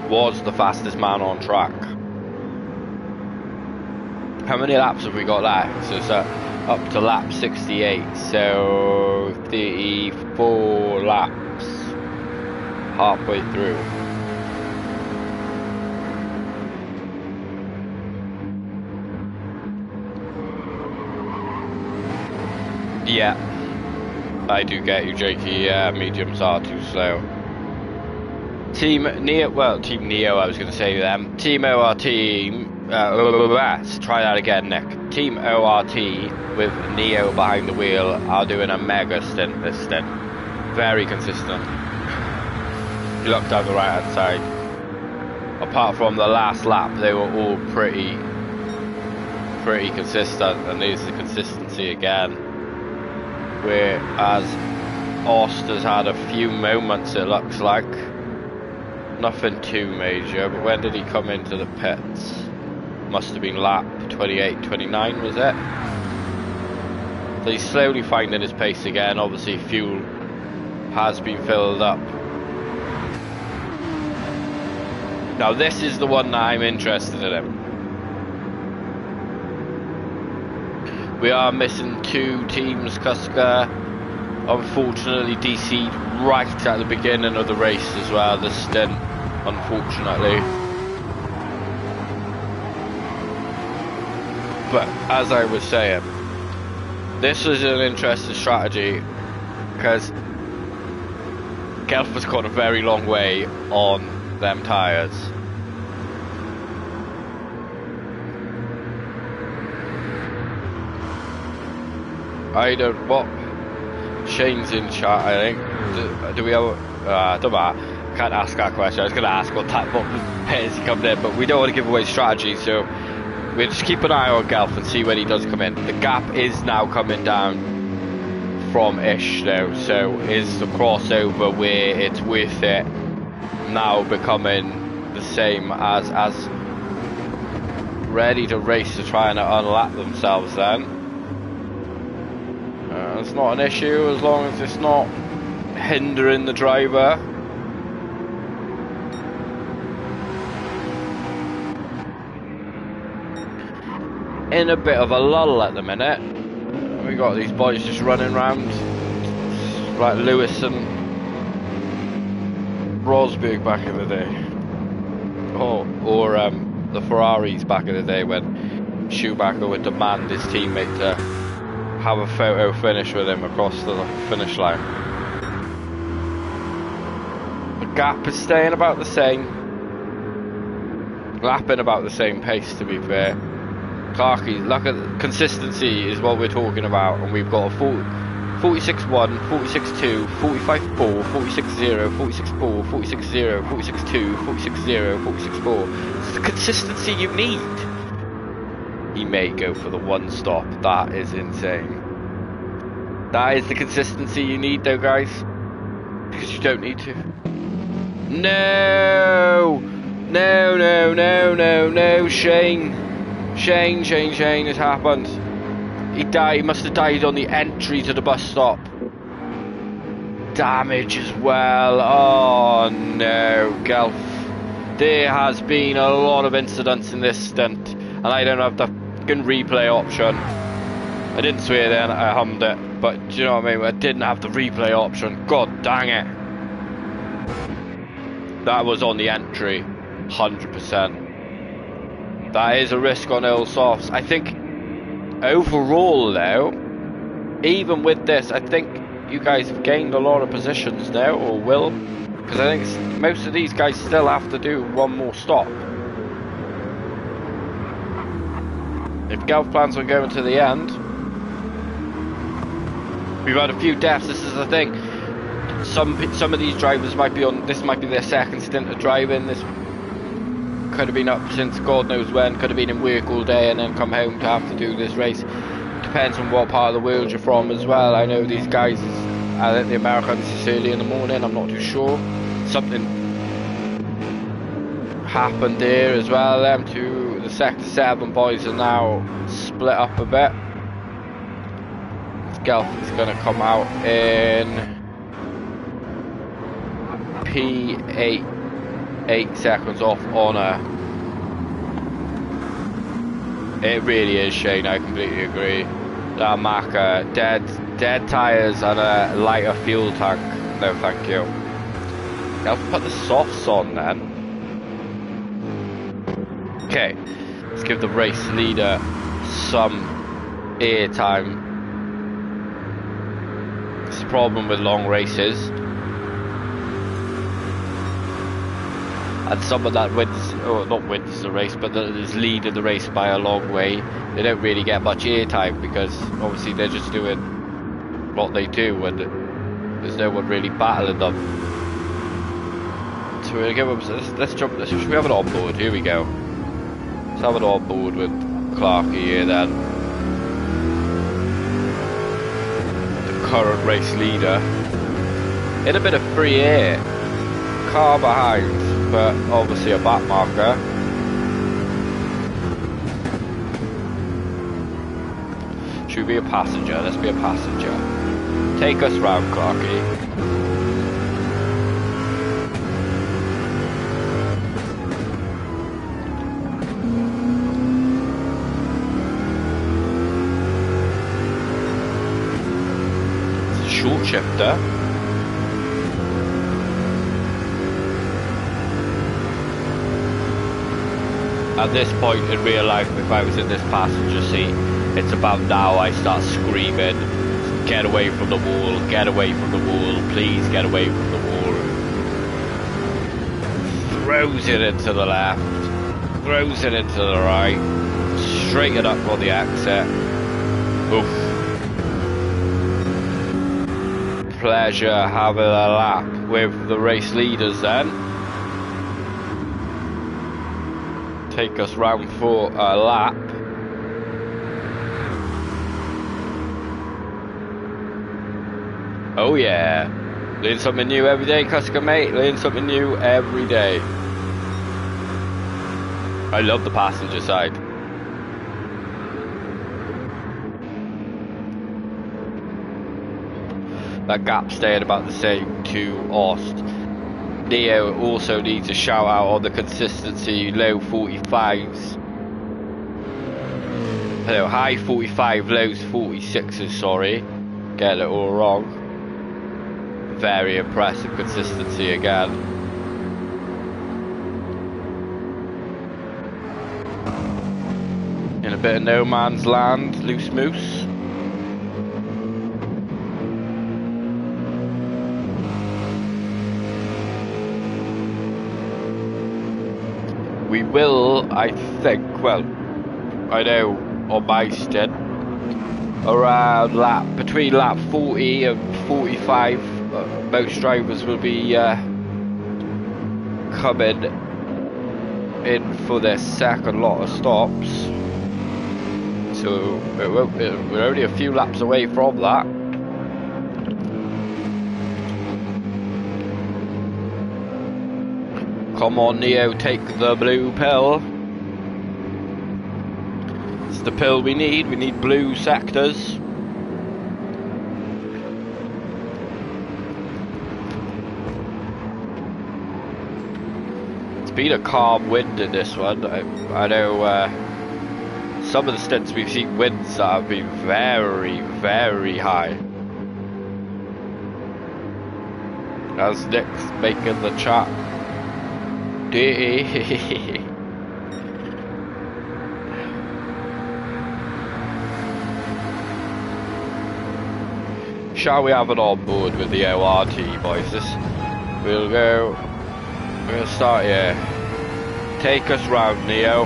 Was the fastest man on track. How many laps have we got left? So it's up to lap 68, so 34 laps halfway through. Yeah, I do get you, Jakey. Yeah, mediums are too slow. Team Neo, well, Team Neo, I was going to say them. Team ORT, let's try that again, Nick. Team ORT with Neo behind the wheel are doing a mega stint this stint. Very consistent. You look down the right hand side. Apart from the last lap, they were all pretty consistent, and there's the consistency again. Whereas Oster's had a few moments, it looks like. Nothing too major, but when did he come into the pits? Must have been lap 28, 29, was it? So he's slowly finding his pace again. Obviously fuel has been filled up. Now this is the one that I'm interested in. We are missing 2 teams. Kuska unfortunately DC'd right at the beginning of the race as well, the stint, unfortunately. But as I was saying, this is an interesting strategy because Gelf has got a very long way on them tyres. I don't, what? Shane's in chat, I think. Do we have, don't matter. Can't ask that question. I was going to ask what pairs he comes in, but we don't want to give away strategy, so we'll just keep an eye on Gelf and see when he does come in. The gap is now coming down from Ish though, so is the crossover where it's worth it now becoming the same as ready to race to try and unlap themselves then? It's not an issue as long as it's not hindering the driver. In a bit of a lull at the minute. We got these boys just running around like Lewis and Rosberg back in the day, or the Ferraris back in the day when Schumacher would demand his teammate to have a photo finish with him across the finish line. The gap is staying about the same, lapping about the same pace to be fair. Clarkey, look at consistency is what we're talking about, and we've got a 46.1, 46.2, 45.4, 46.0, 46.4, 46.0, 46.2, 46.0, 46.4. It's the consistency you need. He may go for the one stop. That is insane. That is the consistency you need though, guys, because you don't need to. No, no, no, no, no, no, Shane, it's happened. He died. He must have died on the entry to the bus stop. Damage as well. Oh no, Gelf. There has been a lot of incidents in this stint, and I don't have the fucking replay option. I didn't swear then, I hummed it, but do you know what I mean? I didn't have the replay option. God dang it. That was on the entry, 100%. That is a risk on ill softs. I think overall though, even with this, I think you guys have gained a lot of positions now, or will, because I think most of these guys still have to do one more stop. If Gelf plans on going to the end, we've had a few deaths. This is the thing. Some of these drivers might be on. This might be their second stint of driving. This could have been up since God knows when. Could have been in work all day and then come home to have to do this race. Depends on what part of the world you're from as well. I know these guys. I think the Americans is early in the morning. I'm not too sure. Something happened there as well. Them two, the Sector 7 boys are now split up a bit. Gelf is going to come out in P8, 8 seconds off Honor. It really is, Shane, I completely agree. That Macca, dead tyres and a lighter fuel tank. No thank you. I'll put the softs on then. Okay, let's give the race leader some air time. It's the problem with long races. And someone that wins, or not wins the race, but that is leading the race by a long way, they don't really get much air time because obviously they're just doing what they do and there's no one really battling them. So we're gonna give them, let's jump, should we have it on board? Here we go. Let's have it on board with Clarky here then. The current race leader. In a bit of free air. Car behind. But obviously a back marker. Should we be a passenger? Let's be a passenger. Take us round, Clarky. It's a short shifter. At this point in real life, if I was in this passenger seat, it's about now I start screaming, get away from the wall, get away from the wall, please get away from the wall. Throws it into the left, throws it into the right, straighten up on the exit. Oof. Pleasure having a lap with the race leaders then. Take us round for a lap. Oh yeah, learn something new every day, Cusker mate. Learn something new every day. I love the passenger side. That gap staying about the same to Ost. Neo also needs a shout out on the consistency, low 45s. Hello, high 45, lows 46s, sorry. Get it all wrong. Very impressive consistency again. In a bit of no man's land, loose moose. We will, I think, well, I know on my stint, around between lap 40 and 45, most drivers will be coming in for their second lot of stops. So we're only a few laps away from that. Come on, Neo, take the blue pill. It's the pill we need. We need blue sectors. It's been a calm wind in this one. I know some of the stints we've seen winds that have been very, very high. As Nick's making the chat. shall we have it on board with the ORT, boys? We'll start here. Take us round, Neo.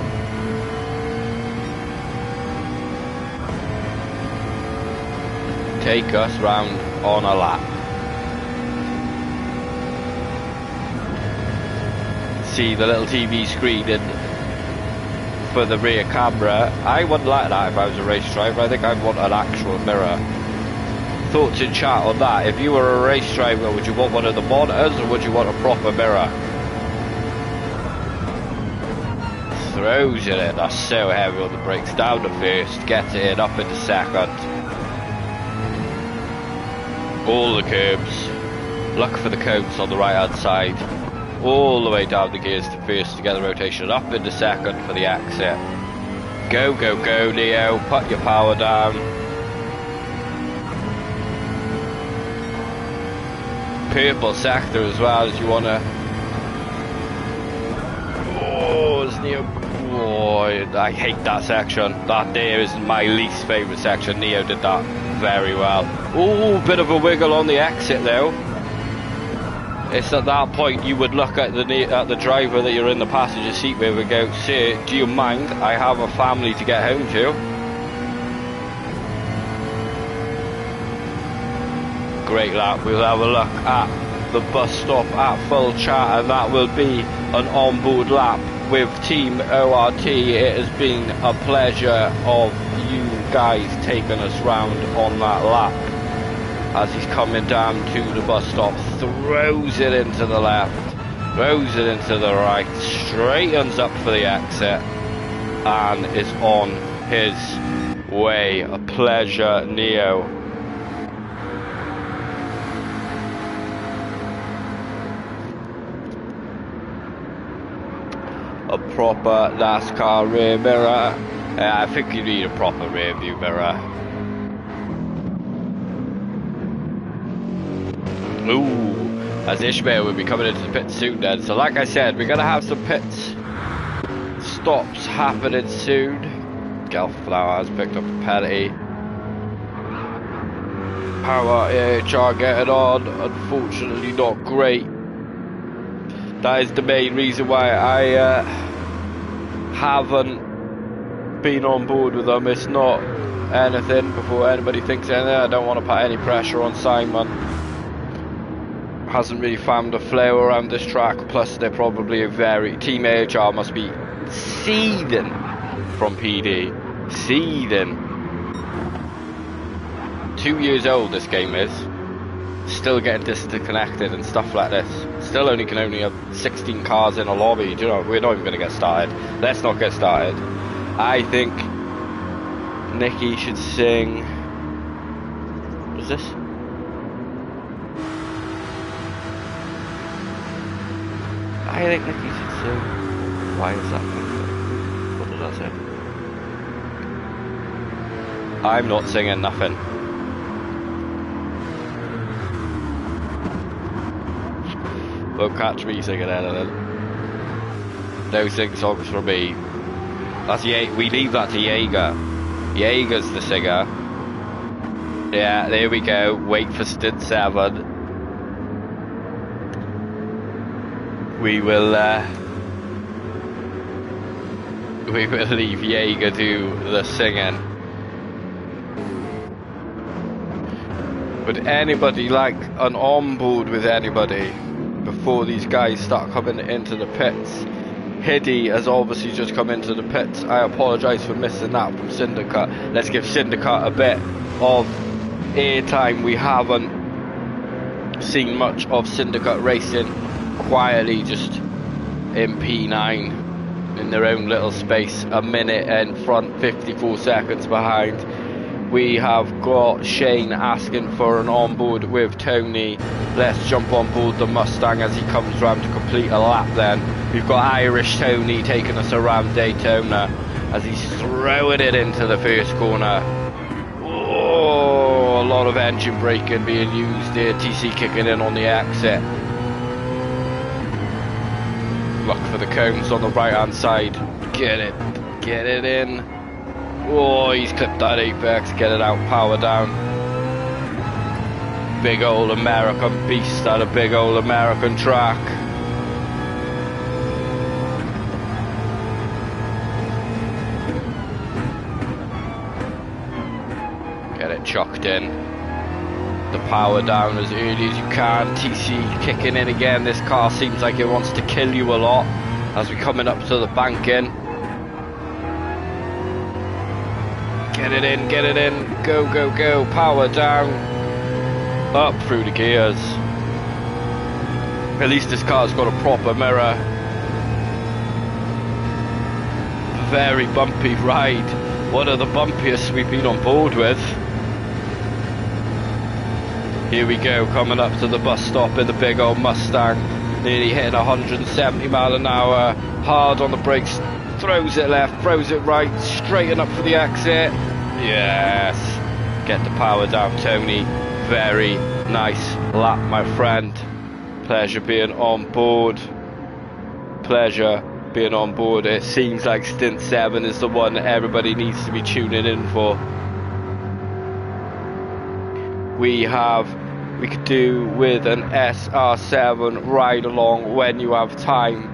Take us round on a lap. See the little TV screen for the rear camera. I wouldn't like that if I was a race driver. I think I'd want an actual mirror. Thoughts in chat on that. If you were a race driver, would you want one of the monitors or would you want a proper mirror? Throws it in. That's so heavy on the brakes. Down to first. Gets it in. Up into second. All the curbs. Look for the cones on the right hand side. All the way down the gears to first to get the rotation. Up into second for the exit. Go, go, go, Neo. Put your power down. Purple sector as well as you want to. Oh, it's Neo. Oh, I hate that section. That there is my least favourite section. Neo did that very well. Oh, bit of a wiggle on the exit though. It's at that point you would look at the driver that you're in the passenger seat with and go, sir, do you mind? I have a family to get home to. Great lap. We'll have a look at the bus stop at full chat, and that will be an onboard lap with Team ORT. It has been a pleasure of you guys taking us round on that lap. As he's coming down to the bus stop, throws it into the left, throws it into the right, straightens up for the exit, and is on his way. A pleasure, Neo. A proper NASCAR rear mirror. I think you need a proper rear view mirror. Ooh, as Ishmael will be coming into the pit soon then. So like I said, we're going to have some pit stops happening soon. Gelflower has picked up a penalty. Power AHR getting on, unfortunately not great. That is the main reason why I haven't been on board with them. It's not anything before anybody thinks anything. I don't want to put any pressure on Simon. Hasn't really found a flow around this track, plus they're probably a very... Team AHR must be seething from PD. Seething. 2 years old this game is. Still getting disconnected and stuff like this. Still only have 16 cars in a lobby. Do you know, we're not even going to get started. Let's not get started. I think Nicky should sing... What's this? I think Nicky should sing. Why is that? What does that say? I'm not singing nothing. Won't catch me singing anything. No sing songs from me. That's we leave that to Jaeger. Jaeger's the singer. Yeah, there we go. Wait for Stint 7. We will leave Jaeger to the singing. Would anybody like an onboard with anybody before these guys start coming into the pits? Hiddy has obviously just come into the pits. I apologise for missing that from Syndicate. Let's give Syndicate a bit of airtime. We haven't seen much of Syndicate racing. Quietly just in P9 in their own little space, a minute in front, 54 seconds behind. We have got Shane asking for an onboard with Tony. Let's jump on board the Mustang as he comes round to complete a lap then. We've got Irish Tony taking us around Daytona as he's throwing it into the first corner. Oh, a lot of engine braking being used here. TC kicking in on the exit. Look for the cones on the right hand side. Get it in. Oh, he's clipped that apex. Get it out, power down. big old American beast at a big old American track. Get it chucked in. The power down as early as you can. TC kicking in again. This car seems like it wants to kill you a lot as we're coming up to the banking. Get it in, get it in. Go, go, go. Power down. Up through the gears. At least this car's got a proper mirror. Very bumpy ride. One of the bumpiest we've been on board with. Here we go, coming up to the bus stop in the big old Mustang. Nearly hitting 170 mile an hour. Hard on the brakes. Throws it left, throws it right. Straighten up for the exit. Yes. Get the power down, Tony. Very nice lap, my friend. Pleasure being on board. Pleasure being on board. It seems like Stint 7 is the one that everybody needs to be tuning in for. We could do with an SR7 ride along when you have time.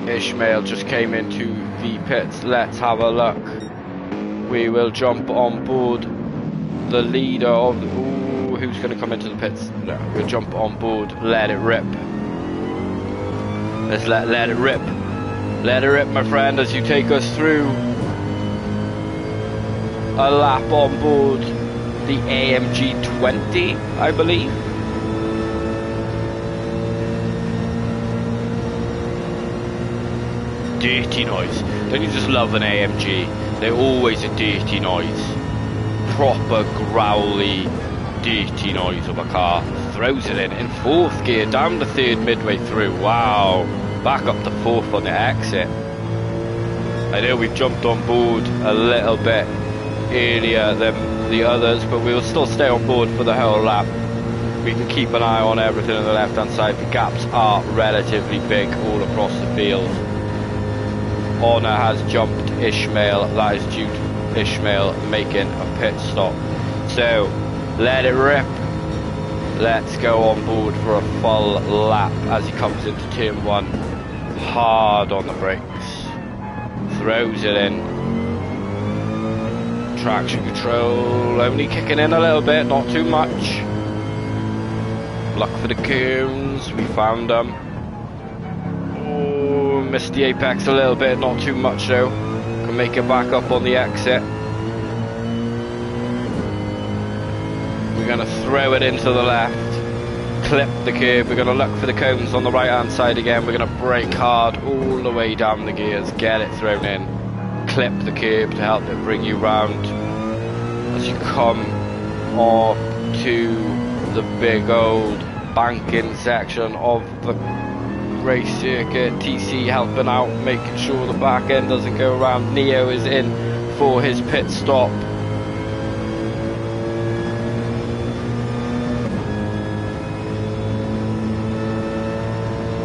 Ishmael just came into the pits. Let's have a look. We will jump on board the leader of the... Ooh, who's going to come into the pits? No, we'll jump on board. Let it rip. Let's let it rip. Let it rip, my friend, as you take us through a lap on board the AMG 20, I believe. Dirty noise. Don't you just love an AMG? They're always a dirty noise. Proper growly, dirty noise of a car. Throws it in fourth gear, down the third midway through. Wow. Back up to fourth on the exit. I know we've jumped on board a little bit earlier than the others, but we'll still stay on board for the whole lap. We can keep an eye on everything on the left hand side. The gaps are relatively big all across the field. Honor has jumped Ishmael. That is due to Ishmael making a pit stop. So let it rip. Let's go on board for a full lap as he comes into turn 1. Hard on the brakes. Throws it in. Traction control only kicking in a little bit, not too much. Luck for the cones, we found them. Oh, missed the apex a little bit, not too much though. Can make it back up on the exit. We're going to throw it into the left, clip the curb. We're going to look for the cones on the right hand side again. We're going to brake hard all the way down the gears, get it thrown in. Clip the curb to help it bring you round as you come off to the big old banking section of the race circuit. TC helping out, making sure the back end doesn't go around. Neo is in for his pit stop.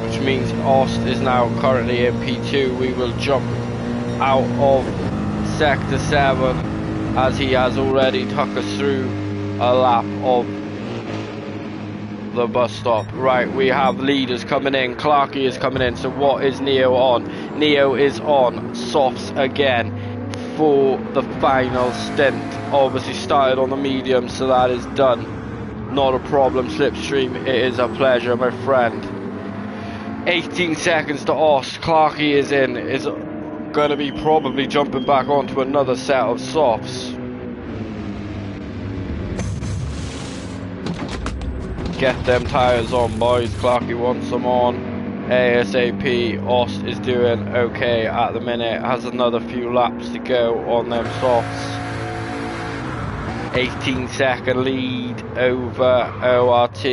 Which means Ost is now currently in P2. We will jump out of sector 7 as he has already took us through a lap of the bus stop. Right, we have leaders coming in. Clarky is coming in. So what is Neo on? Neo is on softs again for the final stint. Obviously started on the medium, so that is done. Not a problem, Slipstream. It is a pleasure, my friend. 18 seconds to Ost. Clarky is in. Is going to be probably jumping back onto another set of softs. Get them tyres on, boys. Clarky wants them on ASAP. Ost is doing okay at the minute. Has another few laps to go on them softs. 18-second lead over ORT.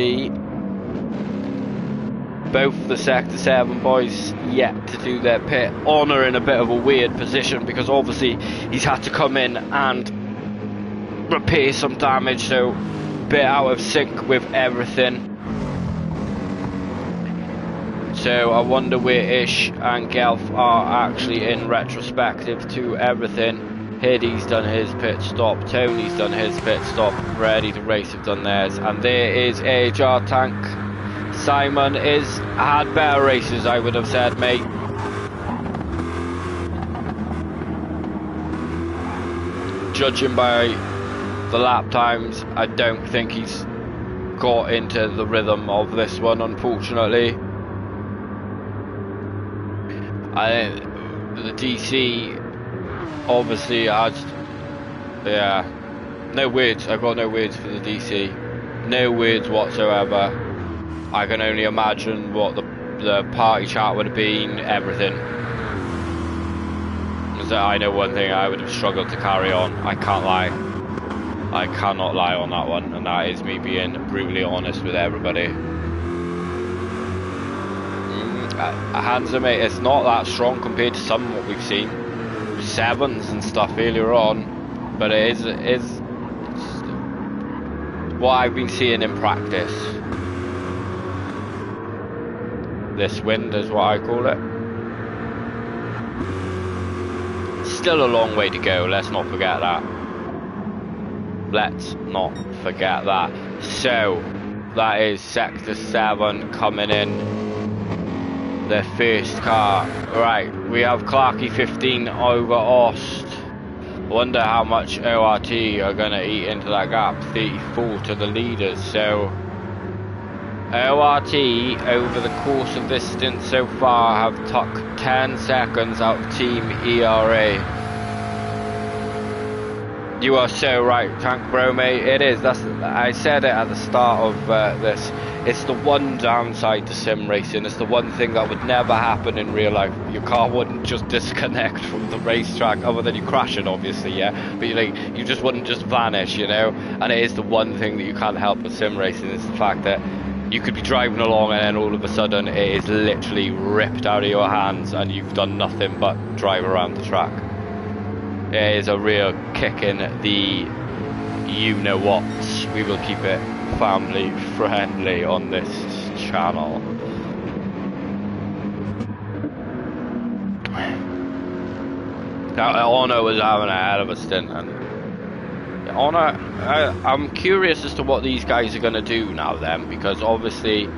Both the sector 7 boys yet to do their pit. Honor in a bit of a weird position because obviously he's had to come in and repair some damage, so a bit out of sync with everything. So I wonder where Ish and Gelf are actually in retrospective to everything. Hiddy's done his pit stop, Tony's done his pit stop, Ready to Race have done theirs, and there is AHR Tank. Simon had better races, I would have said, mate. Judging by the lap times, I don't think he's got into the rhythm of this one, unfortunately. The DC obviously has, yeah, no words. I've got no words for the DC, no words whatsoever. I can only imagine what the party chat would have been, everything. So I know one thing, I would have struggled to carry on. I can't lie. I cannot lie on that one, and that is me being brutally honest with everybody. Hansa, mate, it's not that strong compared to some of what we've seen. 7s and stuff earlier on, but it is what I've been seeing in practice. This wind is what I call it. Still a long way to go, let's not forget that. Let's not forget that. So, that is Sector 7 coming in. The first car. Right, we have Clarky 15 over Ost. Wonder how much ORT are going to eat into that gap. 34 to the leaders. So, ORT over the course of this stint so far have tucked 10 seconds out of Team ERA. You are so right, Tank Bro, mate. It is. I said it at the start of this. It's the one downside to sim racing. It's the one thing that would never happen in real life. Your car wouldn't just disconnect from the racetrack, other than you crashing, obviously, yeah. But you just wouldn't just vanish, you know. And it is the one thing that you can't help with sim racing. It's the fact that you could be driving along and then all of a sudden it is literally ripped out of your hands and you've done nothing but drive around the track. It is a real kick in the you-know-whats. We will keep it family friendly on this channel. Now, Honor was having a hell of a stint, and Honor, I'm curious as to what these guys are going to do now then, because obviously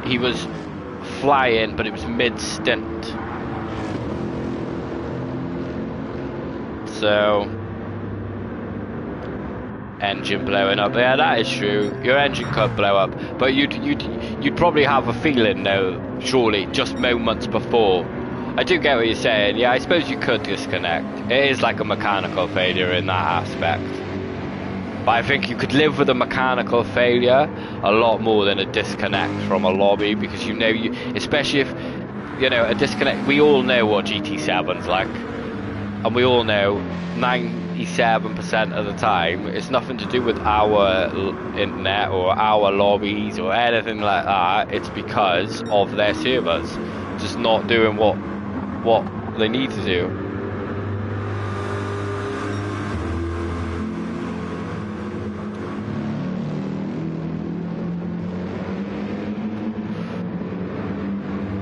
he was flying, but it was mid-stint. So, engine blowing up. Yeah, that is true. Your engine could blow up, but you'd probably have a feeling though, surely, just moments before. I do get what you're saying. Yeah, I suppose you could disconnect. It is like a mechanical failure in that aspect. But I think you could live with a mechanical failure a lot more than a disconnect from a lobby, because you know, especially if, you know, a disconnect, we all know what GT7's like. And we all know 97% of the time it's nothing to do with our internet or our lobbies or anything like that. It's because of their servers just not doing what they need to do.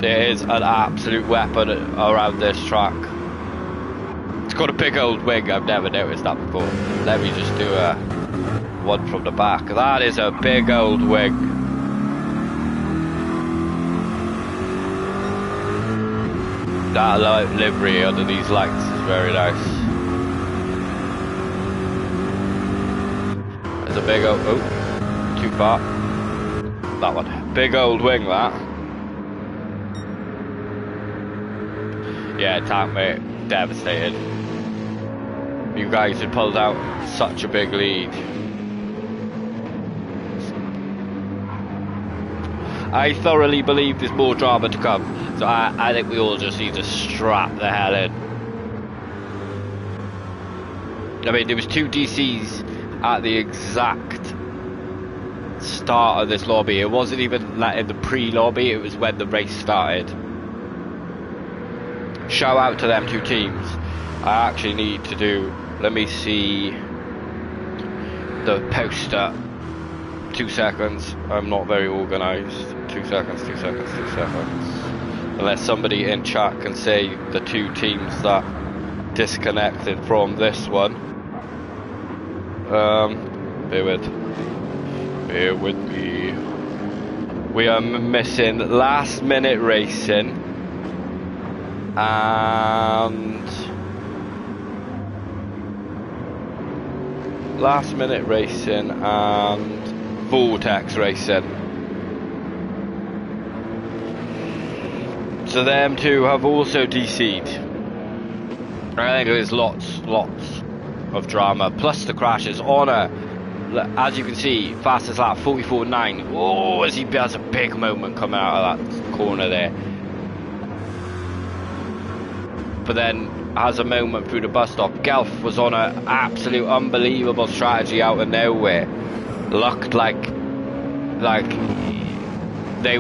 There is an absolute weapon around this track. It's got a big old wing, I've never noticed that before. Let me just do a one from the back. That is a big old wing. That livery under these lights is very nice. There's a big old, oh, too far. That one, big old wing that. Yeah, Tank, mate, devastated. You guys had pulled out such a big lead. I thoroughly believe there's more drama to come, so I think we all just need to strap the hell in. I mean, there was 2 DCs at the exact start of this lobby. It wasn't even like in the pre-lobby, it was when the race started. Shout out to them 2 teams. I actually need to do, let me see the poster. 2 seconds. I'm not very organised. 2 seconds, 2 seconds, 2 seconds. Unless somebody in chat can say the 2 teams that disconnected from this one. Bear with me. We are missing last minute racing and vortex racing. So them two have also DC'd. I think there's lots of drama, plus the crashes. Honor, as you can see, fastest lap 44.9. Oh, as he has a big moment coming out of that corner there. But then has a moment through the bus stop. Gelf was on an absolute unbelievable strategy out of nowhere. Looked like they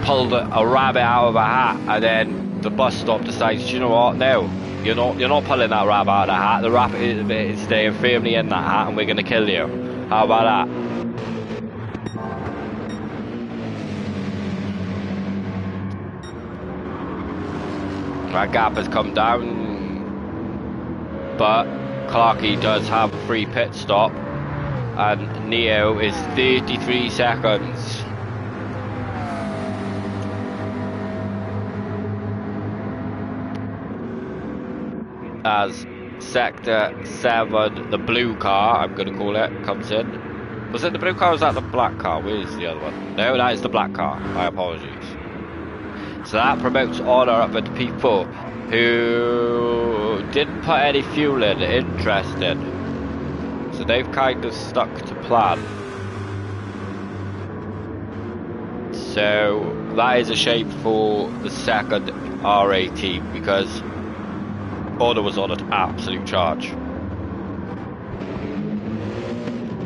pulled a rabbit out of a hat, and then the bus stop decides, you know what, no, you're not pulling that rabbit out of the hat. The rabbit is staying firmly in that hat, and we're gonna kill you. How about that? That gap has come down, but Clarkey does have a free pit stop, and Neo is 33 seconds. As Sector 7, the blue car, I'm going to call it, comes in. Was it the blue car or was that the black car? Where's the other one? No, that is the black car. My apologies. So that promotes Honor up at people who didn't put any fuel in. Interesting. So they've kind of stuck to plan. So that is a shame for the second RA team, because Honor was on an absolute charge.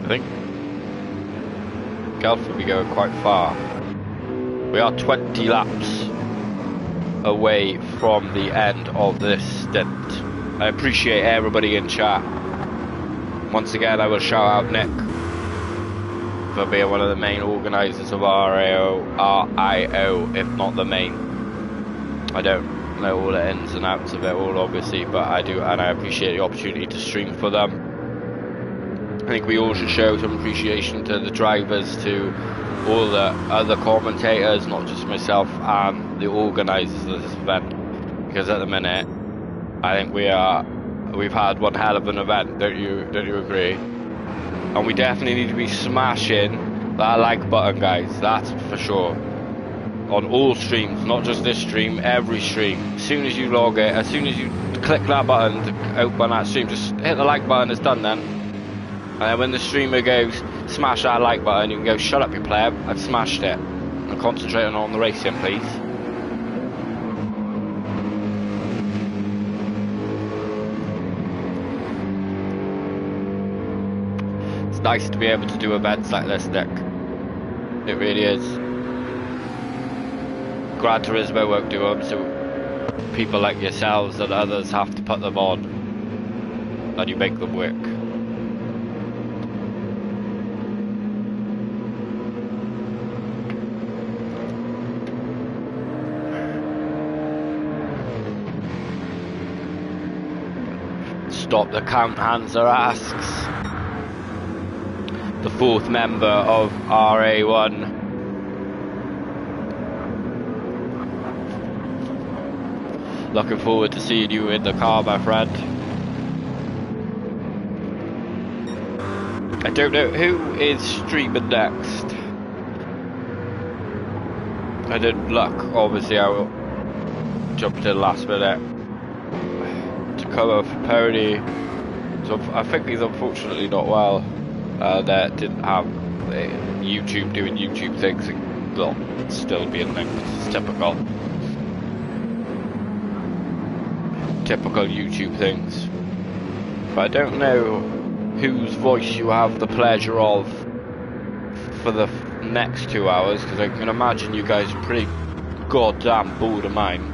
I think Gelf will be going quite far. We are 20 laps away from the end of this stint. I appreciate everybody in chat. Once again, I will shout out Nick for being one of the main organisers of RIO, if not the main. I don't know all the ins and outs of it all, obviously, but I do, and I appreciate the opportunity to stream for them. I think we all should show some appreciation to the drivers, to all the other commentators, not just myself, and the organisers of this event, because at the minute I think we've had one hell of an event. Don't you agree? And we definitely need to be smashing that like button, guys, that's for sure, on all streams, not just this stream, every stream. As soon as you log it, as soon as you click that button to open that stream, just hit the like button. It's done then. And then when the streamer goes, smash that like button, you can go, shut up you pleb, I've smashed it, and concentrate on the racing, please. It's nice to be able to do events like this, Nick. It really is. Gran Turismo won't do them, so people like yourselves and others have to put them on, and you make them work. Stop the count, Hansa asks. The fourth member of RA1. Looking forward to seeing you in the car, my friend. I don't know who is streaming next. I didn't look. Obviously, I will jump in last minute to cover for Pony. So I think he's unfortunately not well. That didn't have YouTube doing YouTube things and not still being linked. It's typical. Typical YouTube things. But I don't know whose voice you have the pleasure of for the next 2 hours, because I can imagine you guys are pretty goddamn bored of mine.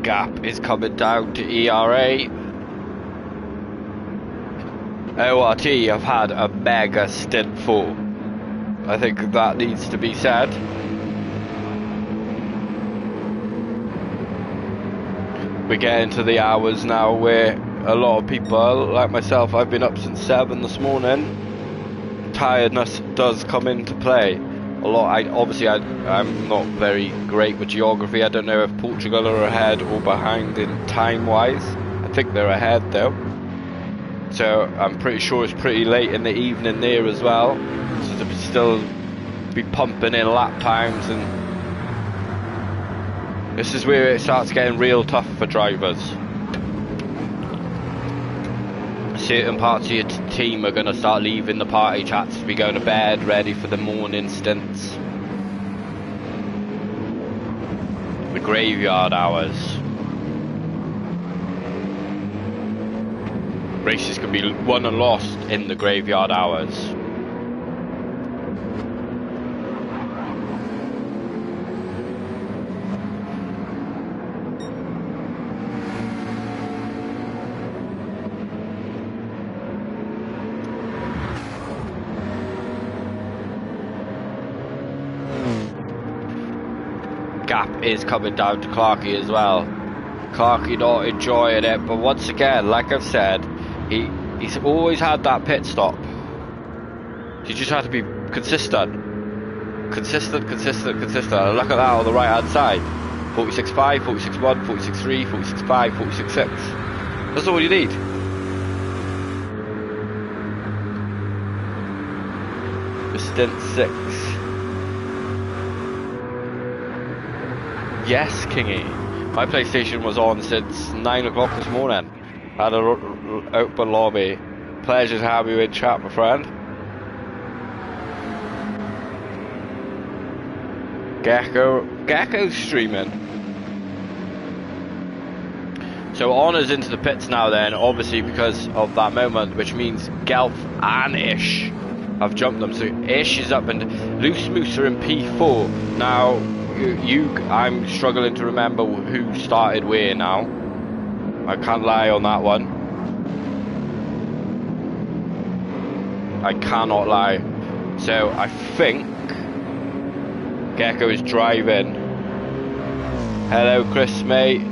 Gap is coming down to ERA. ORT have had a mega stint full. I think that needs to be said. We get into the hours now where a lot of people, like myself, I've been up since 7 this morning. Tiredness does come into play. I'm not very great with geography. I don't know if Portugal are ahead or behind in time-wise. I think they're ahead though. So I'm pretty sure it's pretty late in the evening there as well. So to still be pumping in lap times, and this is where it starts getting real tough for drivers. Certain parts of your team are going to start leaving the party chats to be going to bed, ready for the morning stints. The graveyard hours. Races can be won and lost in the graveyard hours. Gap is coming down to Clarky as well. Clarky not enjoying it, but once again, like I've said, he's always had that pit stop. You just have to be consistent. Consistent. And look at that on the right hand side. 46.5, 46.1, 46.3, 46.5, 46.6. That's all you need. The stint 6. Yes, Kingy. My PlayStation was on since 9 o'clock this morning. Had an open lobby. Pleasure to have you in chat, my friend. Gecko's streaming. So Honour's into the pits now then, obviously because of that moment, which means Gelf and Ish have jumped them. So Ish is up and Loose Moose are in P4. Now, I'm struggling to remember who started where now. I can't lie on that one. I cannot lie. So I think Gecko is driving. Hello, Chris, mate.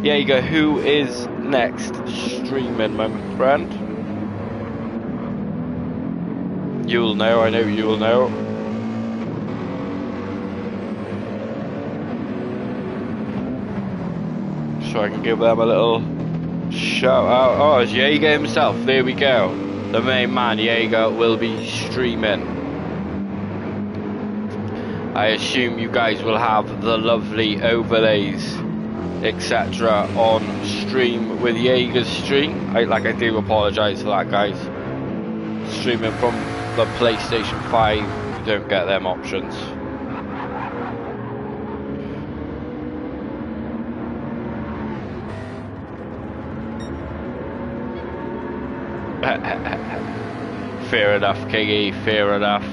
Yeah, you go. Who is next streaming, my friend? You'll know. I know you'll know. So I can give them a little shout out. Oh, it's Jaeger himself. There we go. The main man, Jaeger, will be streaming. I assume you guys will have the lovely overlays, etc. on stream with Jaeger's stream. I do apologise for that, guys. Streaming from the PlayStation 5, you don't get them options. Fair enough, Kiggy, fair enough.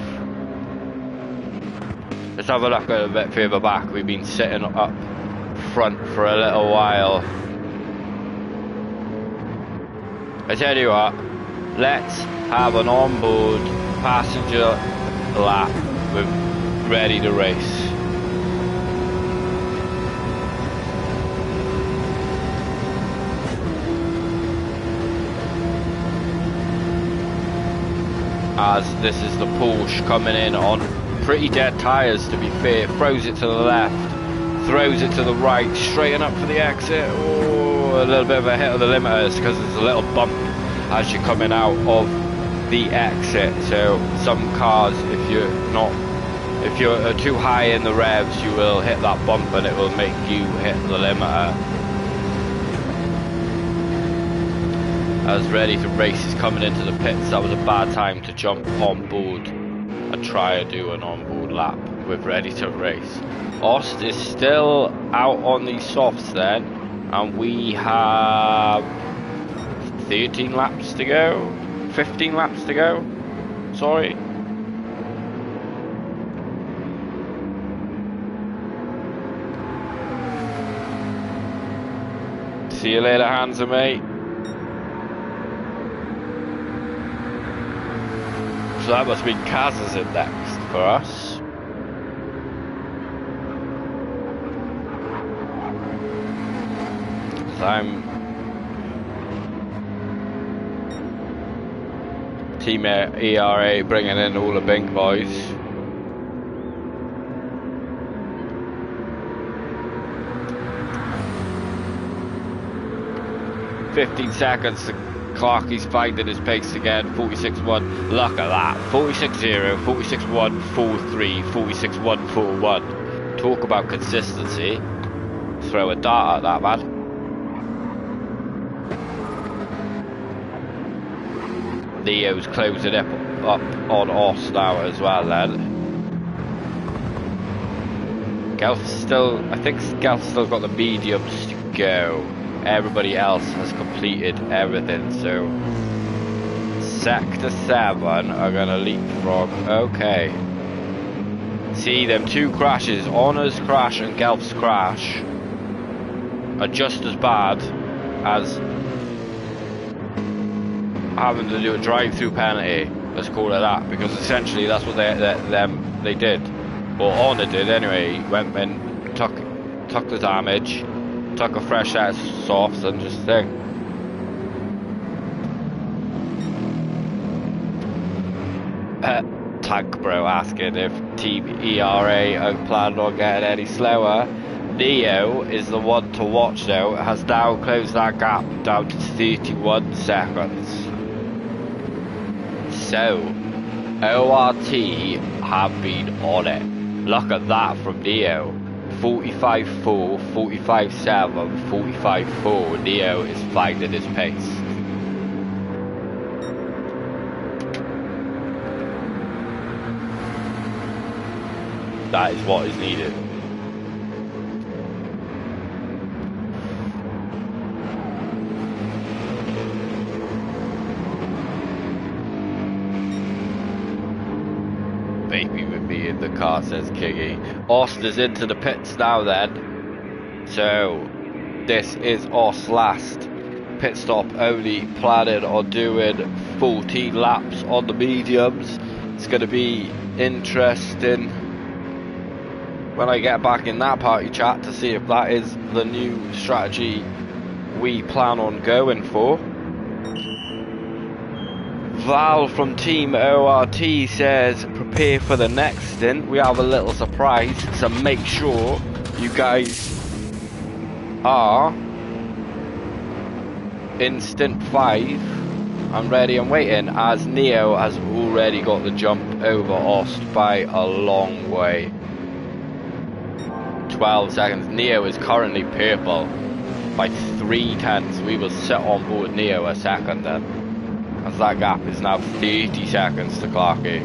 Let's have a look a bit further back. We've been sitting up front for a little while. I tell you what, let's have an onboard passenger lap with ready to race. As this is the Porsche coming in on pretty dead tyres, to be fair. Throws it to the left, throws it to the right, straighten up for the exit. Oh, a little bit of a hit of the limiters because there's a little bump as you're coming out of the exit. So some cars, if you're too high in the revs, you will hit that bump and it will make you hit the limiter. As ready to race is coming into the pits. That was a bad time to jump on board and try to do an onboard lap with ready to race. Ost is still out on the softs then, and we have 13 laps to go, 15 laps to go, sorry. See you later, handsome mate. So that must be Kaz's in next for us. So I'm Team ERA bringing in all the big boys. "15 seconds, Clarkie's finding his pace again, 46.1, look at that, 46.0, 46.1, 4.3, 46.1, 4.1. Talk about consistency. Throw a dart at that, man. Leo's closing up on Oss now as well then. Gelf's still, I think Gelf's still got the mediums to go. Everybody else has completed everything, so Sector 7 are gonna leapfrog. Okay. See, them two crashes, Honor's crash and Gelf's crash, are just as bad as having to do a drive-through penalty. Let's call it that, because essentially that's what they did. Or Honor did anyway. He went and took the damage, took a fresh set of softs and just thing. Tank bro asking if Team ERA are planning on getting any slower. Neo is the one to watch though. It has now closed that gap down to 31 seconds. So ORT have been on it. Look at that from Neo. 45.4, 45.7, 45.4. Neo is finding his pace. That is what is needed. Baby with me in the car, says Kiggy. Austin's into the pits now then. So this is Oss last pit stop, only planning on doing 14 laps on the mediums. It's going to be interesting when I get back in that party chat to see if that is the new strategy we plan on going for. Val from Team ORT says prepare for the next stint. We have a little surprise, so make sure you guys are in stint 5 and ready and waiting, as Neo has already got the jump over Ost by a long way. 12 seconds. Neo is currently purple by 3/10. We will sit on board Neo a second then, as that gap is now 30 seconds to Clarkie.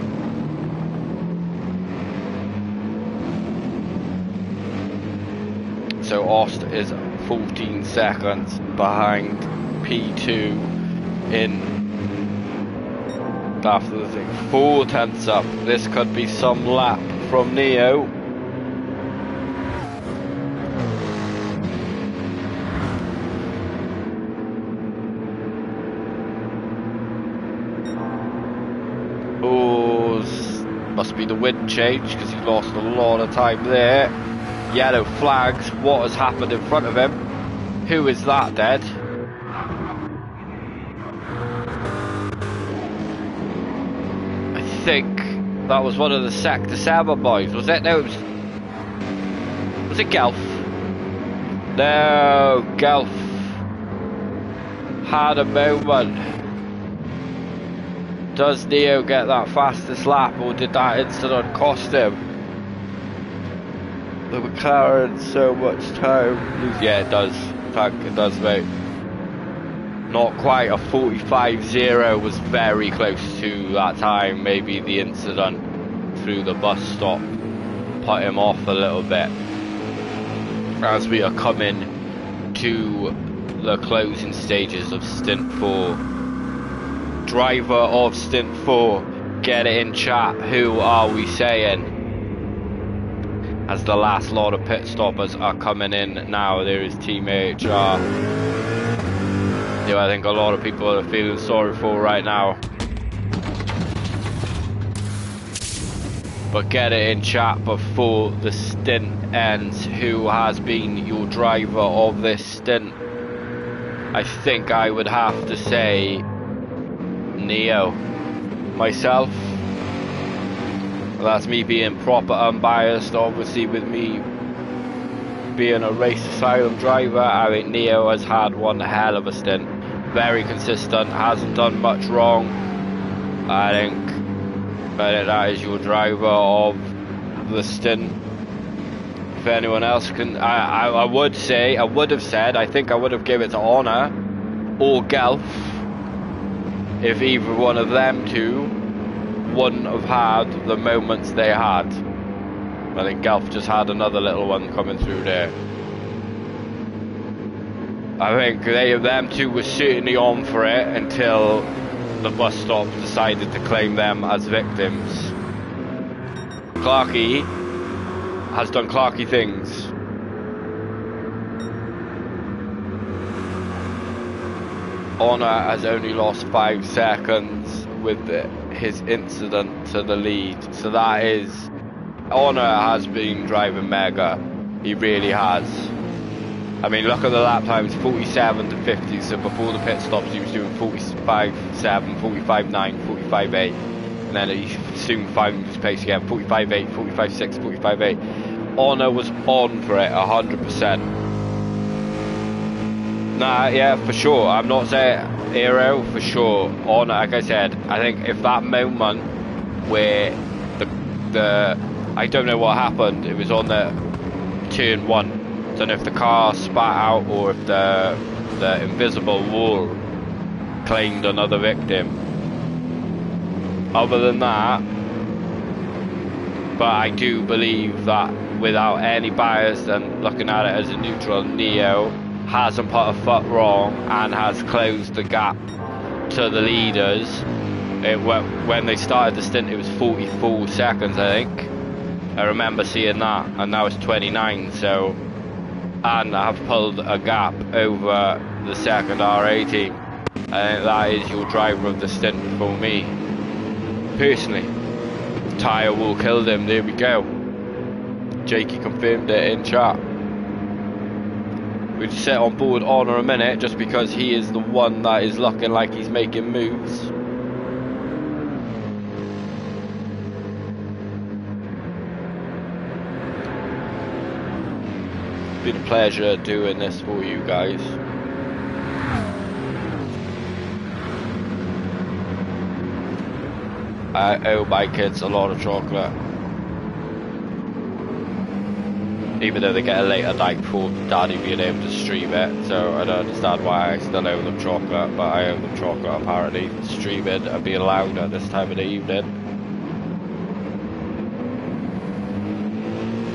So Ost is 14 seconds behind P2 in after the thing. 4/10 up. This could be some lap from Neo. Must be the wind change, because he lost a lot of time there. Yellow flags. What has happened in front of him? Who is that dead? I think that was one of the Sector 7 boys. Was it? No, was it Gelf? No, Gelf had a moment. Does Neo get that fastest lap, or did that incident cost him the McLaren so much time? Yeah, it does. It does, mate. Not quite. A 45.0 was very close to that time. Maybe the incident through the bus stop put him off a little bit. As we are coming to the closing stages of stint 4. Driver of stint 4, get it in chat. Who are we saying? As the last lot of pit stoppers are coming in now. There is Team HR who I think a lot of people are feeling sorry for right now. But get it in chat before the stint ends. Who has been your driver of this stint? I think I would have to say Neo. Myself. That's me being proper unbiased, obviously, with me being a race asylum driver. I think Neo has had one hell of a stint. Very consistent, hasn't done much wrong. I think that is your driver of the stint. If anyone else can, I would have said, I think I would have given it to Honor or Gelf if either one of them two wouldn't have had the moments they had. I think Gelf just had another little one coming through there. I think them two were certainly on for it until the bus stop decided to claim them as victims. Clarky has done Clarky things. Honor has only lost 5 seconds with his incident to the lead. So that is, Honor has been driving mega. He really has. I mean, look at the lap times, 47 to 50. So before the pit stops, he was doing 45.7, 45.9, 45.8. And then he soon found his pace again, 45.8, 45.6, 45.8. Honor was on for it, 100%. Nah, yeah, for sure. I'm not saying hero, for sure. Honor, like I said, I think if that moment where the I don't know what happened, it was on the turn 1. I don't know if the car spat out or if the invisible wall claimed another victim. Other than that, but I do believe that without any bias and looking at it as a neutral, Neo hasn't put a foot wrong and has closed the gap to the leaders. When they started the stint, it was 44 seconds, I think. I remember seeing that, and now it's 29. So, and I have pulled a gap over the second RA team. I think that is your driver of the stint for me, personally. Tyre will kill them. There we go. Jakey confirmed it in chat. We'll sit on board Honor a minute, just because he is the one that is looking like he's making moves. It's been a pleasure doing this for you guys. I owe my kids a lot of chocolate. Even though they get a later night for Daddy being able to stream it, so I don't understand why I still owe them chocolate, but I owe them chocolate apparently. Streaming and being loud at this time of the evening.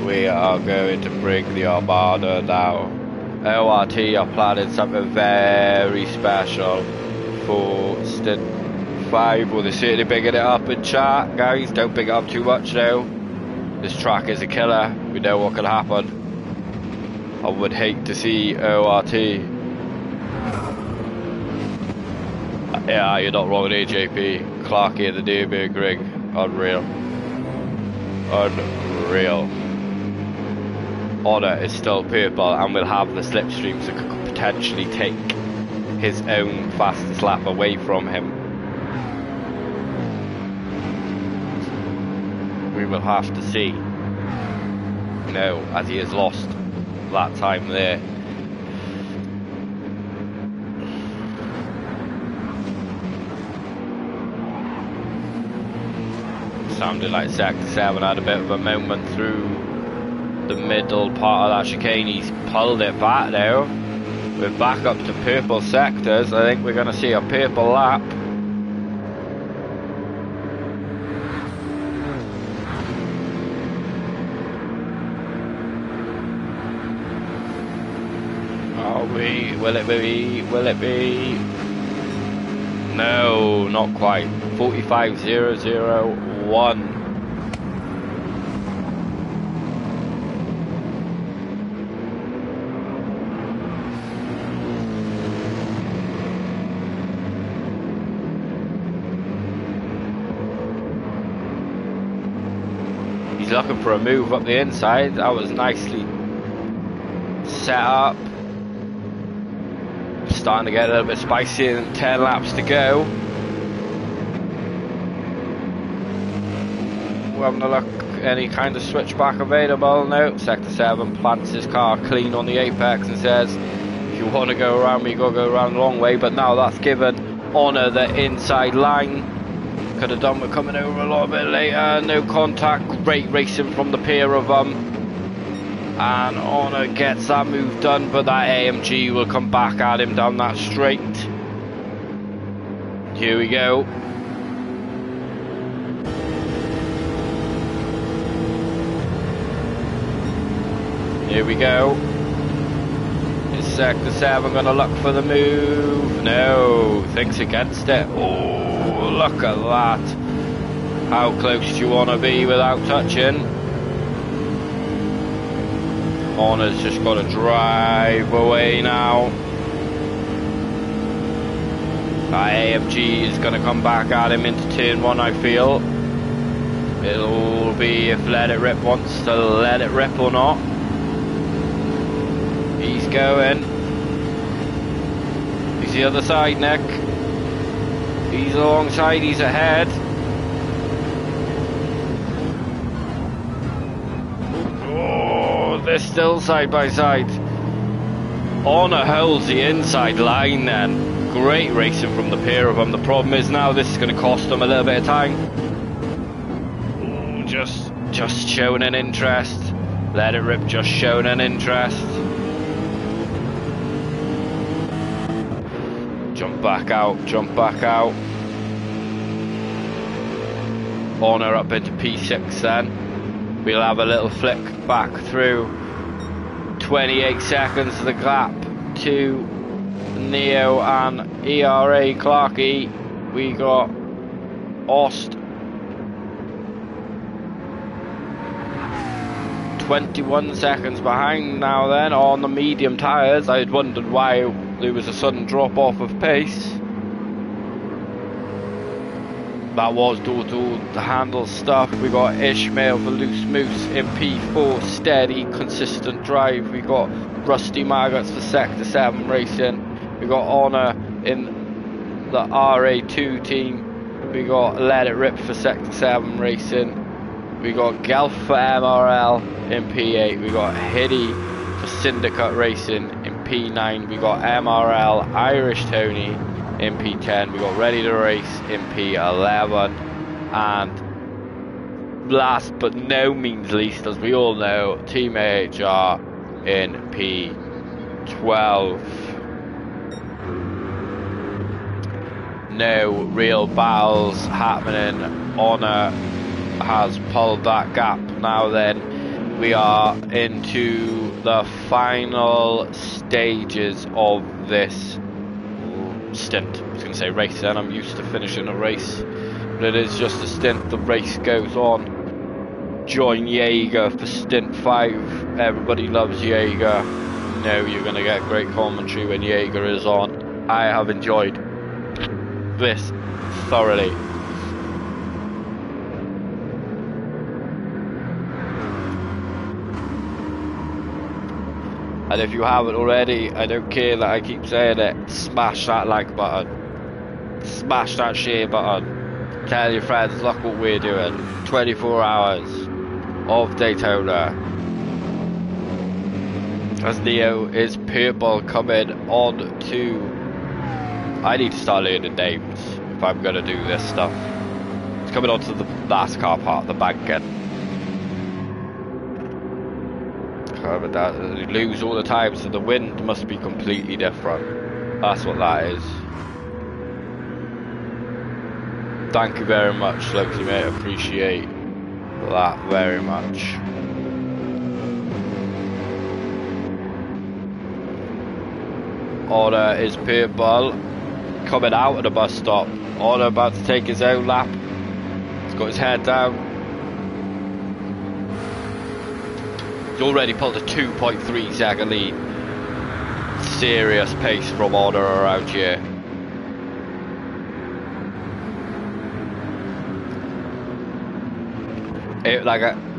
We are going to bring the Armada now. ORT are planning something very special for Stint 5. Well, they're certainly bigging it up in chat, guys. Don't big it up too much though. This track is a killer. We know what can happen. I would hate to see ORT. Yeah, you're not wrong with AJP. Clarky at the Nürburgring. Unreal. Unreal. Honor is still purple and will have the slipstream, so could potentially take his own fastest lap away from him. We will have to see. No, as he has lost that time there. Sounded like Sector 7 had a bit of a moment through the middle part of that chicane. He's pulled it back now. We're back up to purple sectors. I think we're going to see a purple lap. Will it be? Will it be? No, not quite. 45.001. He's looking for a move up the inside. That was nicely set up. Starting to get a little bit spicy, and 10 laps to go. We're having a look. Any kind of switchback available? No. Sector 7 plants his car clean on the apex and says, if you want to go around me, you gotta go around the long way. But now that's given Honor the inside line. Could have done with coming over a little bit later. No contact. Great racing from the pair of them. And Honor gets that move done, but that AMG will come back at him down that straight. Here we go. Here we go. Is Sector 7 going to look for the move? No, thinks against it. Oh, look at that. How close do you want to be without touching? Honor's just got to drive away now. That AMG is going to come back at him into turn 1, I feel. It'll be if Let It Rip wants to let it rip or not. He's going. He's the other side, Nick. He's alongside, he's ahead. Oh, they're still side by side. Honor holds the inside line then. Great racing from the pair of them. The problem is now this is going to cost them a little bit of time. Ooh, just showing an interest. Let It Rip just showing an interest. Jump back out, jump back out. Honor up into P6 then. We'll have a little flick back through. 28 seconds of the gap to Neo and ERA Clarkey. We got Ost 21 seconds behind now then on the medium tyres. I had wondered why there was a sudden drop off of pace. That was due to the handle stuff. We got Ishmael for Loose Moose in P4, steady, consistent drive. We got Rusty Maggots for Sector 7 Racing. We got Honor in the RA2 team. We got Let It Rip for Sector 7 Racing. We got Gelf for MRL in P8. We got Hiddy for Syndicate Racing in P9. We got MRL Irish Tony in P10. We got Ready to Race in P11. And last but no means least, as we all know, Team AHR in P12. No real battles happening. Honor has pulled that gap. Now then, we are into the final stages of this stint. I was going to say race then, I'm used to finishing a race, but it is just a stint. The race goes on. Join Jaeger for stint 5. Everybody loves Jaeger. You know you're going to get great commentary when Jaeger is on. I have enjoyed this thoroughly. And if you haven't already, I don't care that I keep saying it, smash that like button. Smash that share button. Tell your friends, look what we're doing. 24 hours of Daytona. As Neo is purple coming on to... I need to start learning names if I'm going to do this stuff. It's coming on to the last car part, the banking. You lose all the time, so the wind must be completely different. That's what that is. Thank you very much, Slugsy mate. Appreciate that very much. Honor is purple, coming out of the bus stop. Honor about to take his own lap. He's got his head down. He's already pulled a 2.3 second lead. Serious pace from Honor around here.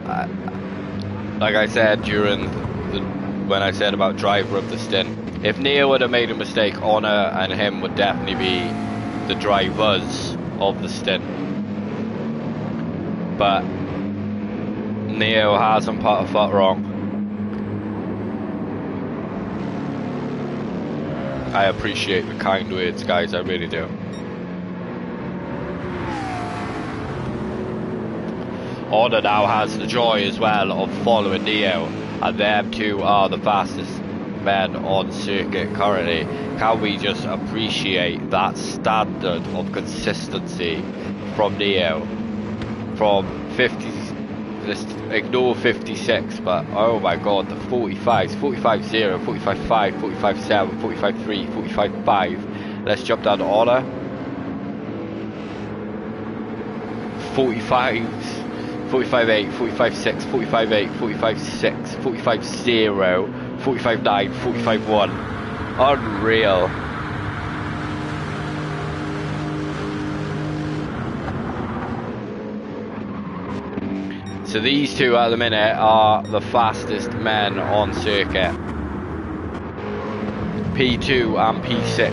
like I said when I said about driver of the stint, if Neo would have made a mistake, Honor and him would definitely be the drivers of the stint. But Neo hasn't put a foot wrong. I appreciate the kind words, guys, I really do. Honor now has the joy as well of following Neo, and them two are the fastest men on circuit currently. Can we just appreciate that standard of consistency from Neo? From 50, just ignore 56, but oh my god, the 45s, 45-0, 45-5, 45-7, 45-3, 45-5. Let's jump down to Honor. 45s. 45-8, 45-6, 45-8, 45-6, 45-0, 45-9, 45-1. Unreal. So these two at the minute are the fastest men on circuit. P2 and P6.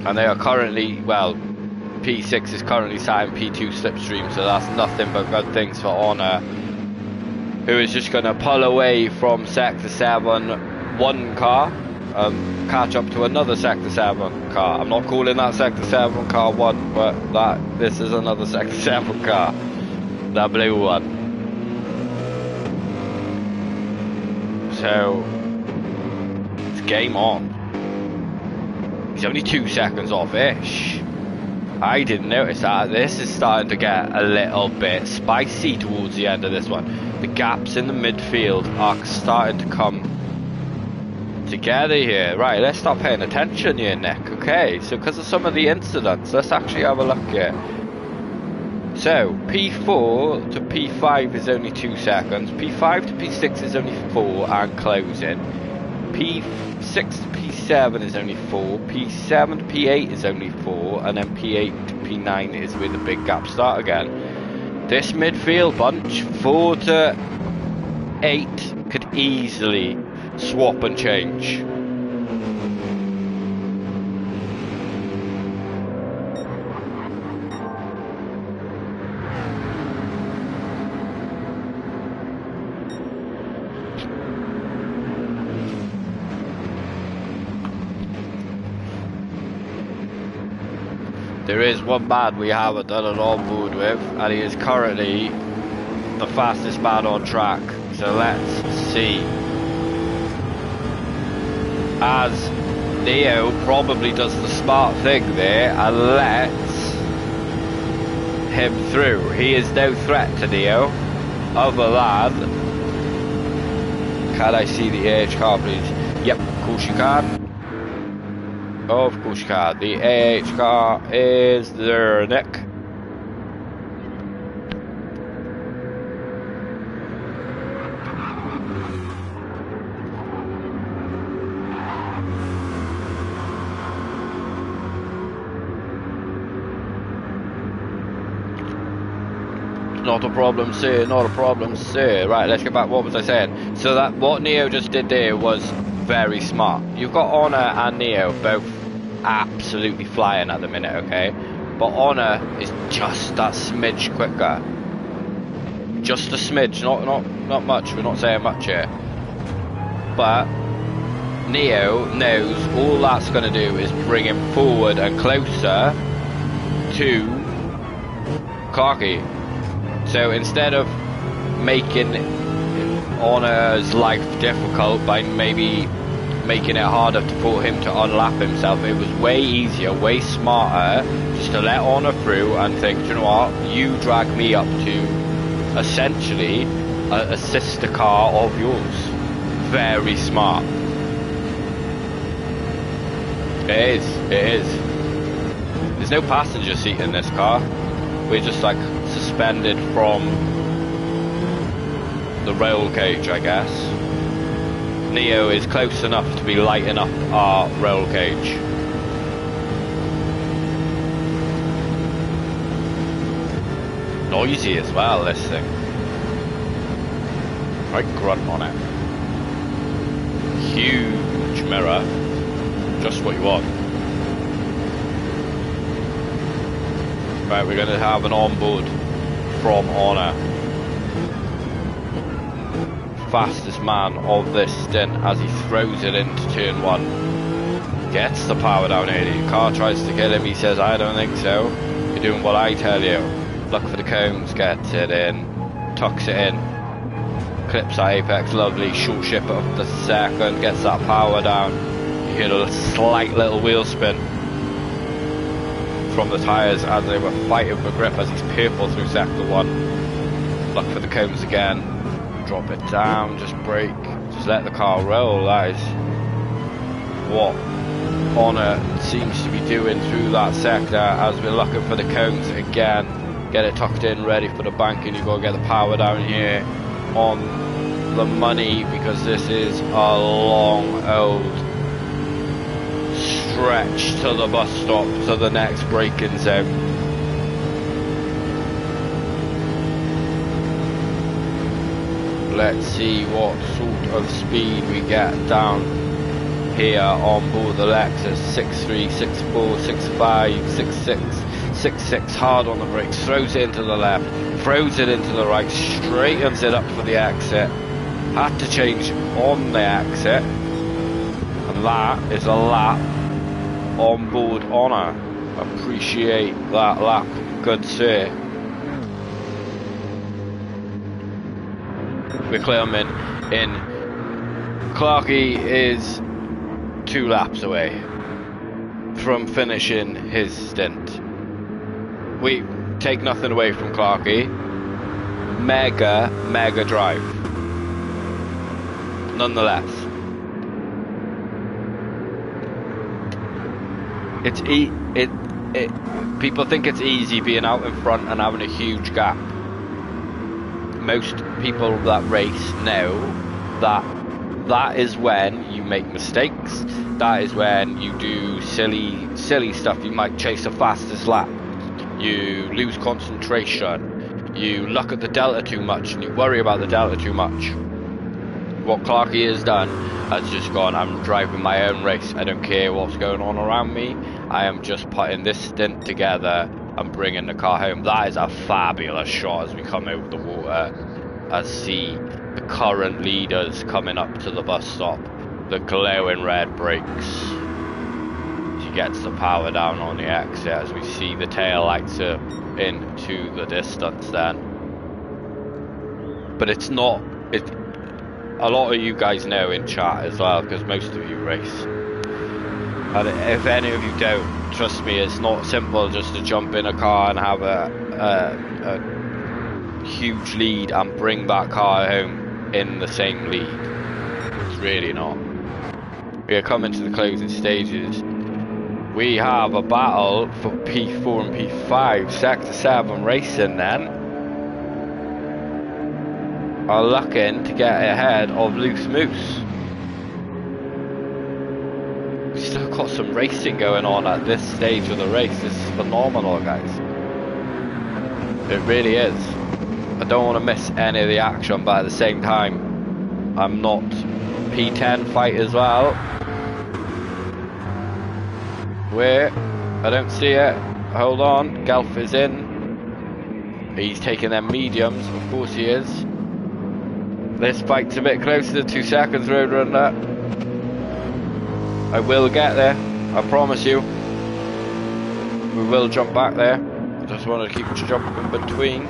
And they are currently, well, P6 is currently sat in P2 slipstream, so that's nothing but good things for Honor, who is just going to pull away from Sector 7 one car, catch up to another Sector 7 car. I'm not calling that Sector 7 car 1, but this is another Sector 7 car, that blue one. So, it's game on. He's only 2 seconds off-ish. I didn't notice that. This is starting to get a little bit spicy towards the end of this one. The gaps in the midfield are starting to come together here. Right, let's start paying attention here, Nick. Okay, so because of some of the incidents, let's actually have a look here. So, P4 to P5 is only 2 seconds. P5 to P6 is only 4 and closing. P6 to P7 is only 4, P7 to P8 is only 4, and then P8 to P9 is where the big gaps start again. This midfield bunch, 4 to 8, could easily swap and change. There is one man we haven't done an onboard with, and he is currently the fastest man on track. So let's see. As Neo probably does the smart thing there and lets him through. He is no threat to Neo, other than... Can I see the AH car, please? Yep, of course you can. Of course you can. The AH car is there, Nick. Not a problem, sir. Not a problem, sir. Right, let's get back. What was I saying? So that what Neo just did there was very smart. You've got Honor and Neo both absolutely flying at the minute, okay? But Honor is just that smidge quicker. Just a smidge, not much. We're not saying much here. But Neo knows all that's going to do is bring him forward and closer to Clarky. So instead of making Honor's life difficult by maybe making it harder for him to unlap himself, it was way easier, way smarter just to let Honor through and think, you know what, you drag me up to essentially a sister car of yours. Very smart. It is. There's no passenger seat in this car. We're just like suspended from the rail cage, I guess. Neo is close enough to be lighting up our roll cage. noisy as well, this thing. Right grunt on it. Huge mirror. Just what you want. Right, we're going to have an onboard from Honor. Fastest man of this stint as he throws it into turn 1. Gets the power down here. The car tries to kill him. He says, I don't think so. You're doing what I tell you. Look for the cones. Gets it in. Tucks it in. Clips that apex. Lovely. Short ship of the second. Gets that power down. You hear a slight little wheel spin from the tyres as they were fighting for grip as he's purple through sector 1. Look for the cones again. Drop it down. Just brake. Just let the car roll. That is what Honor seems to be doing through that sector as we're looking for the cones again. Get it tucked in, ready for the bank, and you've got to get the power down here on the money because this is a long old stretch to the bus stop to the next braking zone. Let's see what sort of speed we get down here on board the Lexus. 6.3, 6.4, 6.5, 6.6, 6.6, hard on the brakes, throws it into the left, throws it into the right, straightens it up for the exit. Had to change on the exit, and that is a lap on board Honor. Appreciate that lap, good sir. We're climbing in. Clarky is 2 laps away from finishing his stint. We take nothing away from Clarky. Mega drive. Nonetheless, people think it's easy being out in front and having a huge gap. Most people that race know that that is when you make mistakes. That is when you do silly stuff. You might chase the fastest lap. You lose concentration. You look at the delta too much and you worry about the delta too much. What Clarky has done has just gone, I'm driving my own race. I don't care what's going on around me. I am just putting this stint together and bringing the car home. That is a fabulous shot as we come over the water. I see the current leaders coming up to the bus stop. The glowing red brakes. She gets the power down on the exit as we see the tail lights up into the distance then. But it's not, a lot of you guys know in chat as well, because most of you race. And if any of you don't, trust me, it's not simple just to jump in a car and have a huge lead and bring that car home in the same lead. It's really not. We are coming to the closing stages. We have a battle for P4 and P5. Sector 7 racing then are looking to get ahead of Loose Moose. We've still got some racing going on at this stage of the race. This is phenomenal, guys. It really is. I don't want to miss any of the action, but at the same time, I'm not P10 fight as well. Where? I don't see it. Hold on. Gelf is in. He's taking them mediums. Of course he is. This fight's a bit closer to 2 seconds, Roadrunner. I will get there. I promise you. We will jump back there. I just want to keep jumping between.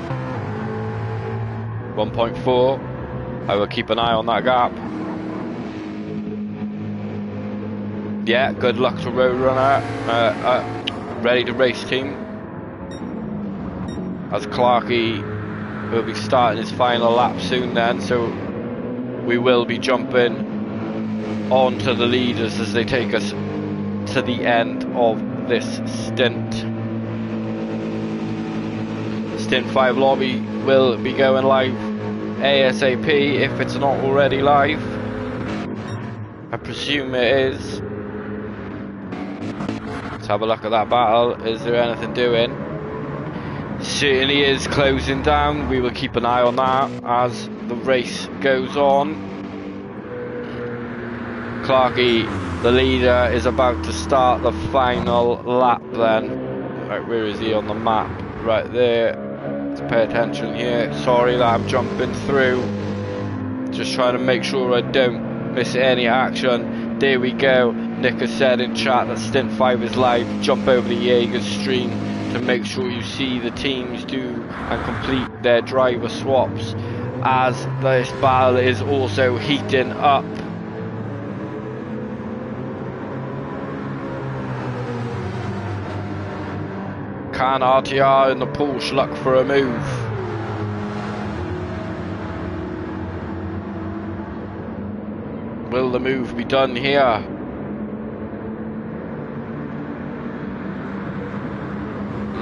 1.4. I will keep an eye on that gap. Yeah, good luck to Roadrunner. Ready to race team. As Clarky will be starting his final lap soon then, so we will be jumping on to the leaders as they take us to the end of this stint. Stint 5 lobby will be going live ASAP if it's not already live. I presume it is. Let's have a look at that battle. Is there anything doing? certainly is closing down. We will keep an eye on that as the race goes on. Clarky, the leader, is about to start the final lap then. Right, where is he on the map? Right there. Let's pay attention here. Sorry that I'm jumping through. Just trying to make sure I don't miss any action. There we go. Nick has said in chat that Stint 5 is live. Jump over the Jaeger stream to make sure you see the teams do and complete their driver swaps, as this battle is also heating up. Can RTR in the Porsche look for a move? Will the move be done here?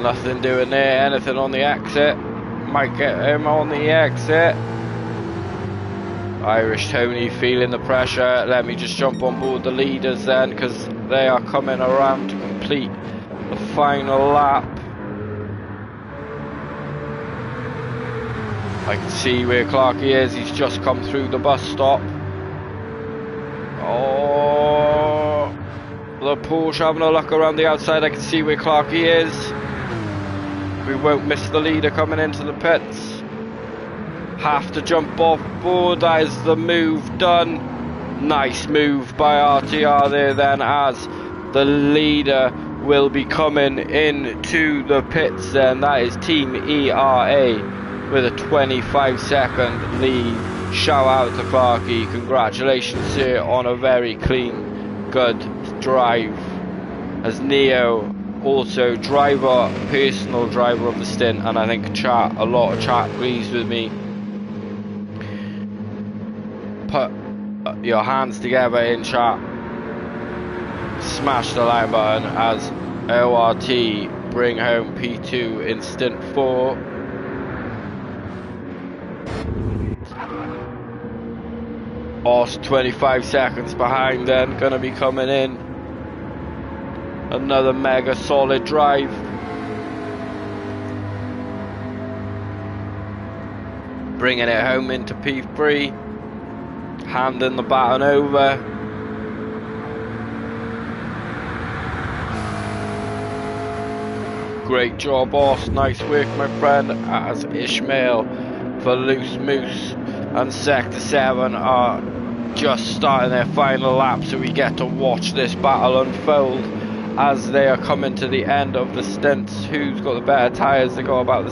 Nothing doing there, anything on the exit. Might get him on the exit. Irish Tony feeling the pressure. Let me just jump on board the leaders then, because they are coming around to complete the final lap. I can see where Clarky is. He's just come through the bus stop. Oh, the Porsche having a look around the outside. I can see where Clarky is. We won't miss the leader coming into the pits. Have to jump off board. That is the move done. Nice move by RTR there then, as the leader will be coming into the pits then. That is Team ERA with a 25-second lead. Shout out to Clarky. Congratulations, sir, on a very clean, good drive. As Neo, also personal driver of the stint, and I think a lot of chat agrees with me. Put your hands together in chat. Smash the like button as ORT bring home P2 in stint 4. Oss 25 seconds behind then, gonna be coming in. Another mega solid drive. Bringing it home into P3. Handing the baton over. Great job, Oss. Nice work, my friend. As Ishmael for Loose Moose and Sector 7 are just starting their final lap, so we get to watch this battle unfold as they are coming to the end of the stints. Who's got the better tyres? They got about the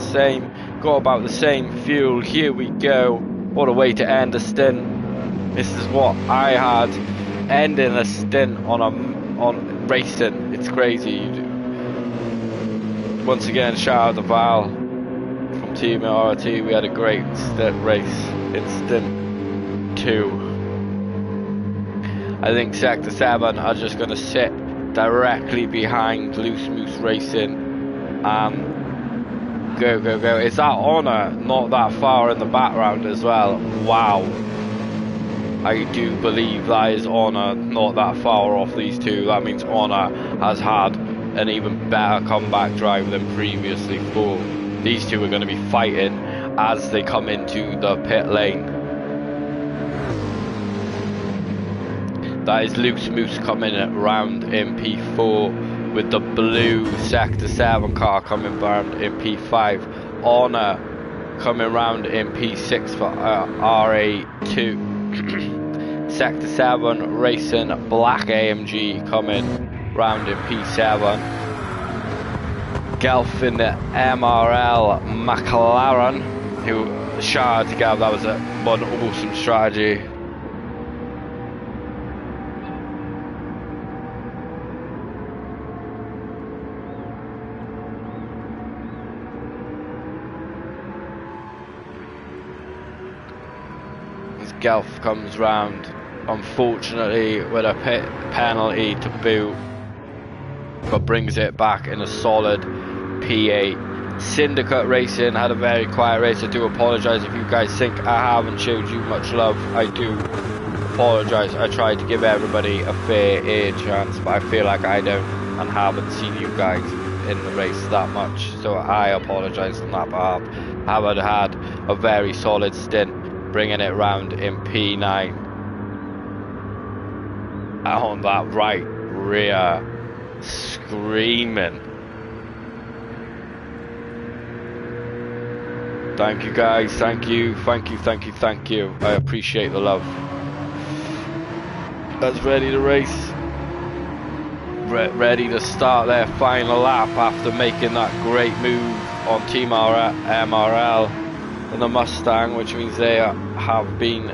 same fuel. Here we go. What a way to end a stint. This is what I had ending a stint on racing. It's crazy. Once again, shout out to Val from Team RT. We had a great stint race in stint 2. I think Sector 7 are just going to sit directly behind Loose Moose Racing. Go, go, go. Is that Honor not that far in the background as well? Wow. I do believe that is Honor not that far off these two. That means Honor has had an even better comeback drive than previously for. These two are going to be fighting as they come into the pit lane. That is Loose Moose coming around in P4 with the blue Sector 7 car coming around in P5. Honor coming round in P6 for RA2. Sector 7 Racing Black AMG coming round in P7. Gelf in the MRL McLaren, who shout out to Gelf, that was one awesome strategy. Gelf comes round, unfortunately with a pit penalty to boot, but brings it back in a solid P8. Syndicate Racing had a very quiet race. I do apologise if you guys think I haven't showed you much love. I do apologise. I tried to give everybody a fair chance, but I feel like I don't and haven't seen you guys in the race that much. so I apologise on that behalf. Howard had a very solid stint, bringing it round in P9. On that right rear, screaming. Thank you guys, thank you. I appreciate the love. That's ready to race. Ready to start their final lap after making that great move on Team MRL and the Mustang, which means they have been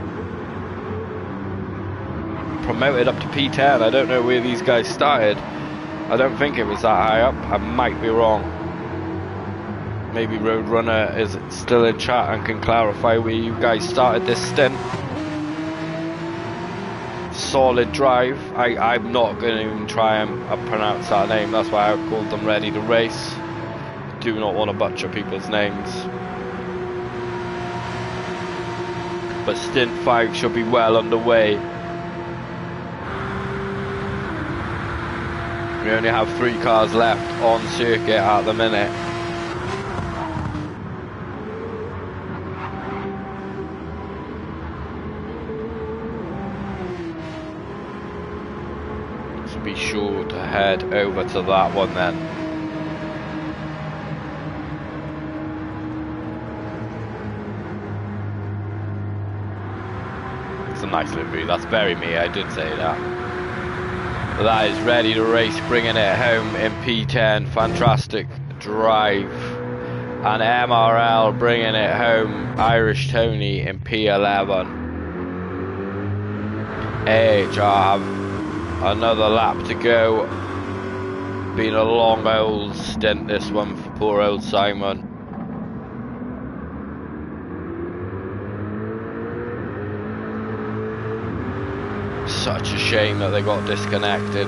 promoted up to P10. I don't know where these guys started. I don't think it was that high up. I might be wrong. Maybe Roadrunner is still in chat and can clarify where you guys started this stint. Solid drive. I'm not going to even try and pronounce that name. That's why I called them Ready to Race. Do not want to butcher people's names. But stint 5 should be well underway. We only have 3 cars left on circuit at the minute. So be sure to head over to that one then. It's a nice livery. That's very me, I did say that. That is Ready to Race, bringing it home in P10. Fantastic drive. And MRL bringing it home, Irish Tony in P11. AHR have another lap to go. Been a long old stint this one for poor old Simon. Such a shame that they got disconnected.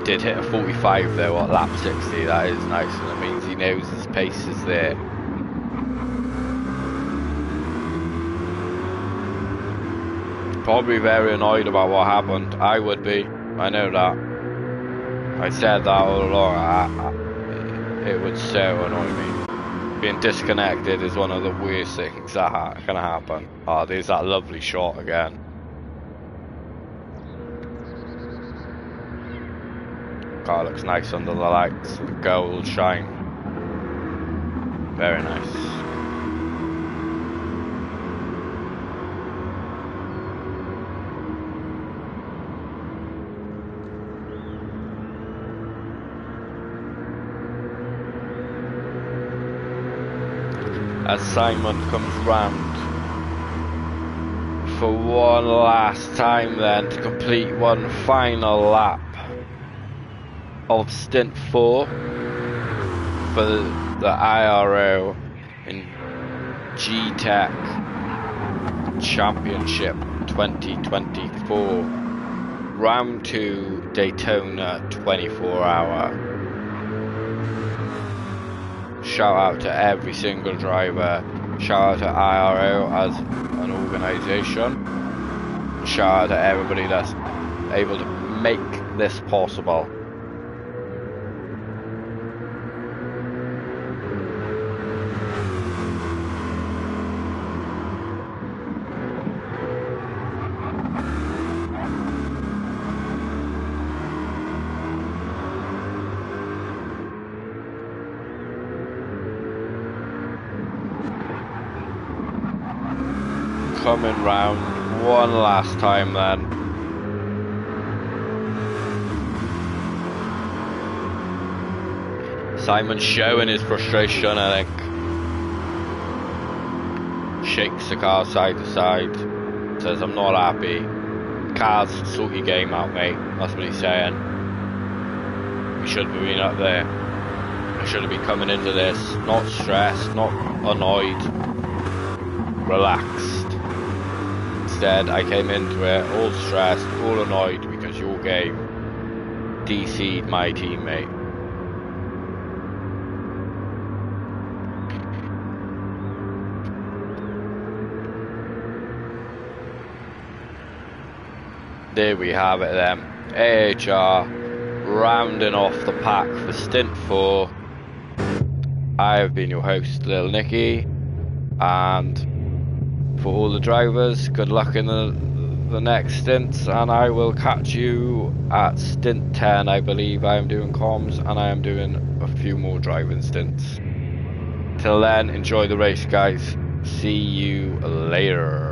Did hit a 45 though at lap 60, that is nice, and it means he knows his pace is there. Probably very annoyed about what happened. I would be, I know that. I said that all along. It would so annoy me. Being disconnected is one of the worst things that can happen. Oh, there's that lovely shot again. Car looks nice under the lights. The gold shine. Very nice. As Simon comes round for one last time then to complete one final lap of stint 4 for the IRO in G-Tech Championship 2024 round 2 Daytona 24-hour. Shout out to every single driver. Shout out to IRO as an organisation. Shout out to everybody that's able to make this possible. Coming round one last time then. Simon showing his frustration, I think. Shakes the car side to side. Says, I'm not happy. Cars, sort your game out, mate. That's what he's saying. We should have been up there. I should have been coming into this. Not stressed, not annoyed. Relaxed. Instead, I came into it all stressed, all annoyed because your game DC'd my teammate. there we have it then. AHR rounding off the pack for Stint 4. I have been your host, LilNicky, and for all the drivers, good luck in the next stints, and I will catch you at Stint 10. I believe I am doing comms, and I am doing a few more driving stints. Till then, enjoy the race, guys. See you later.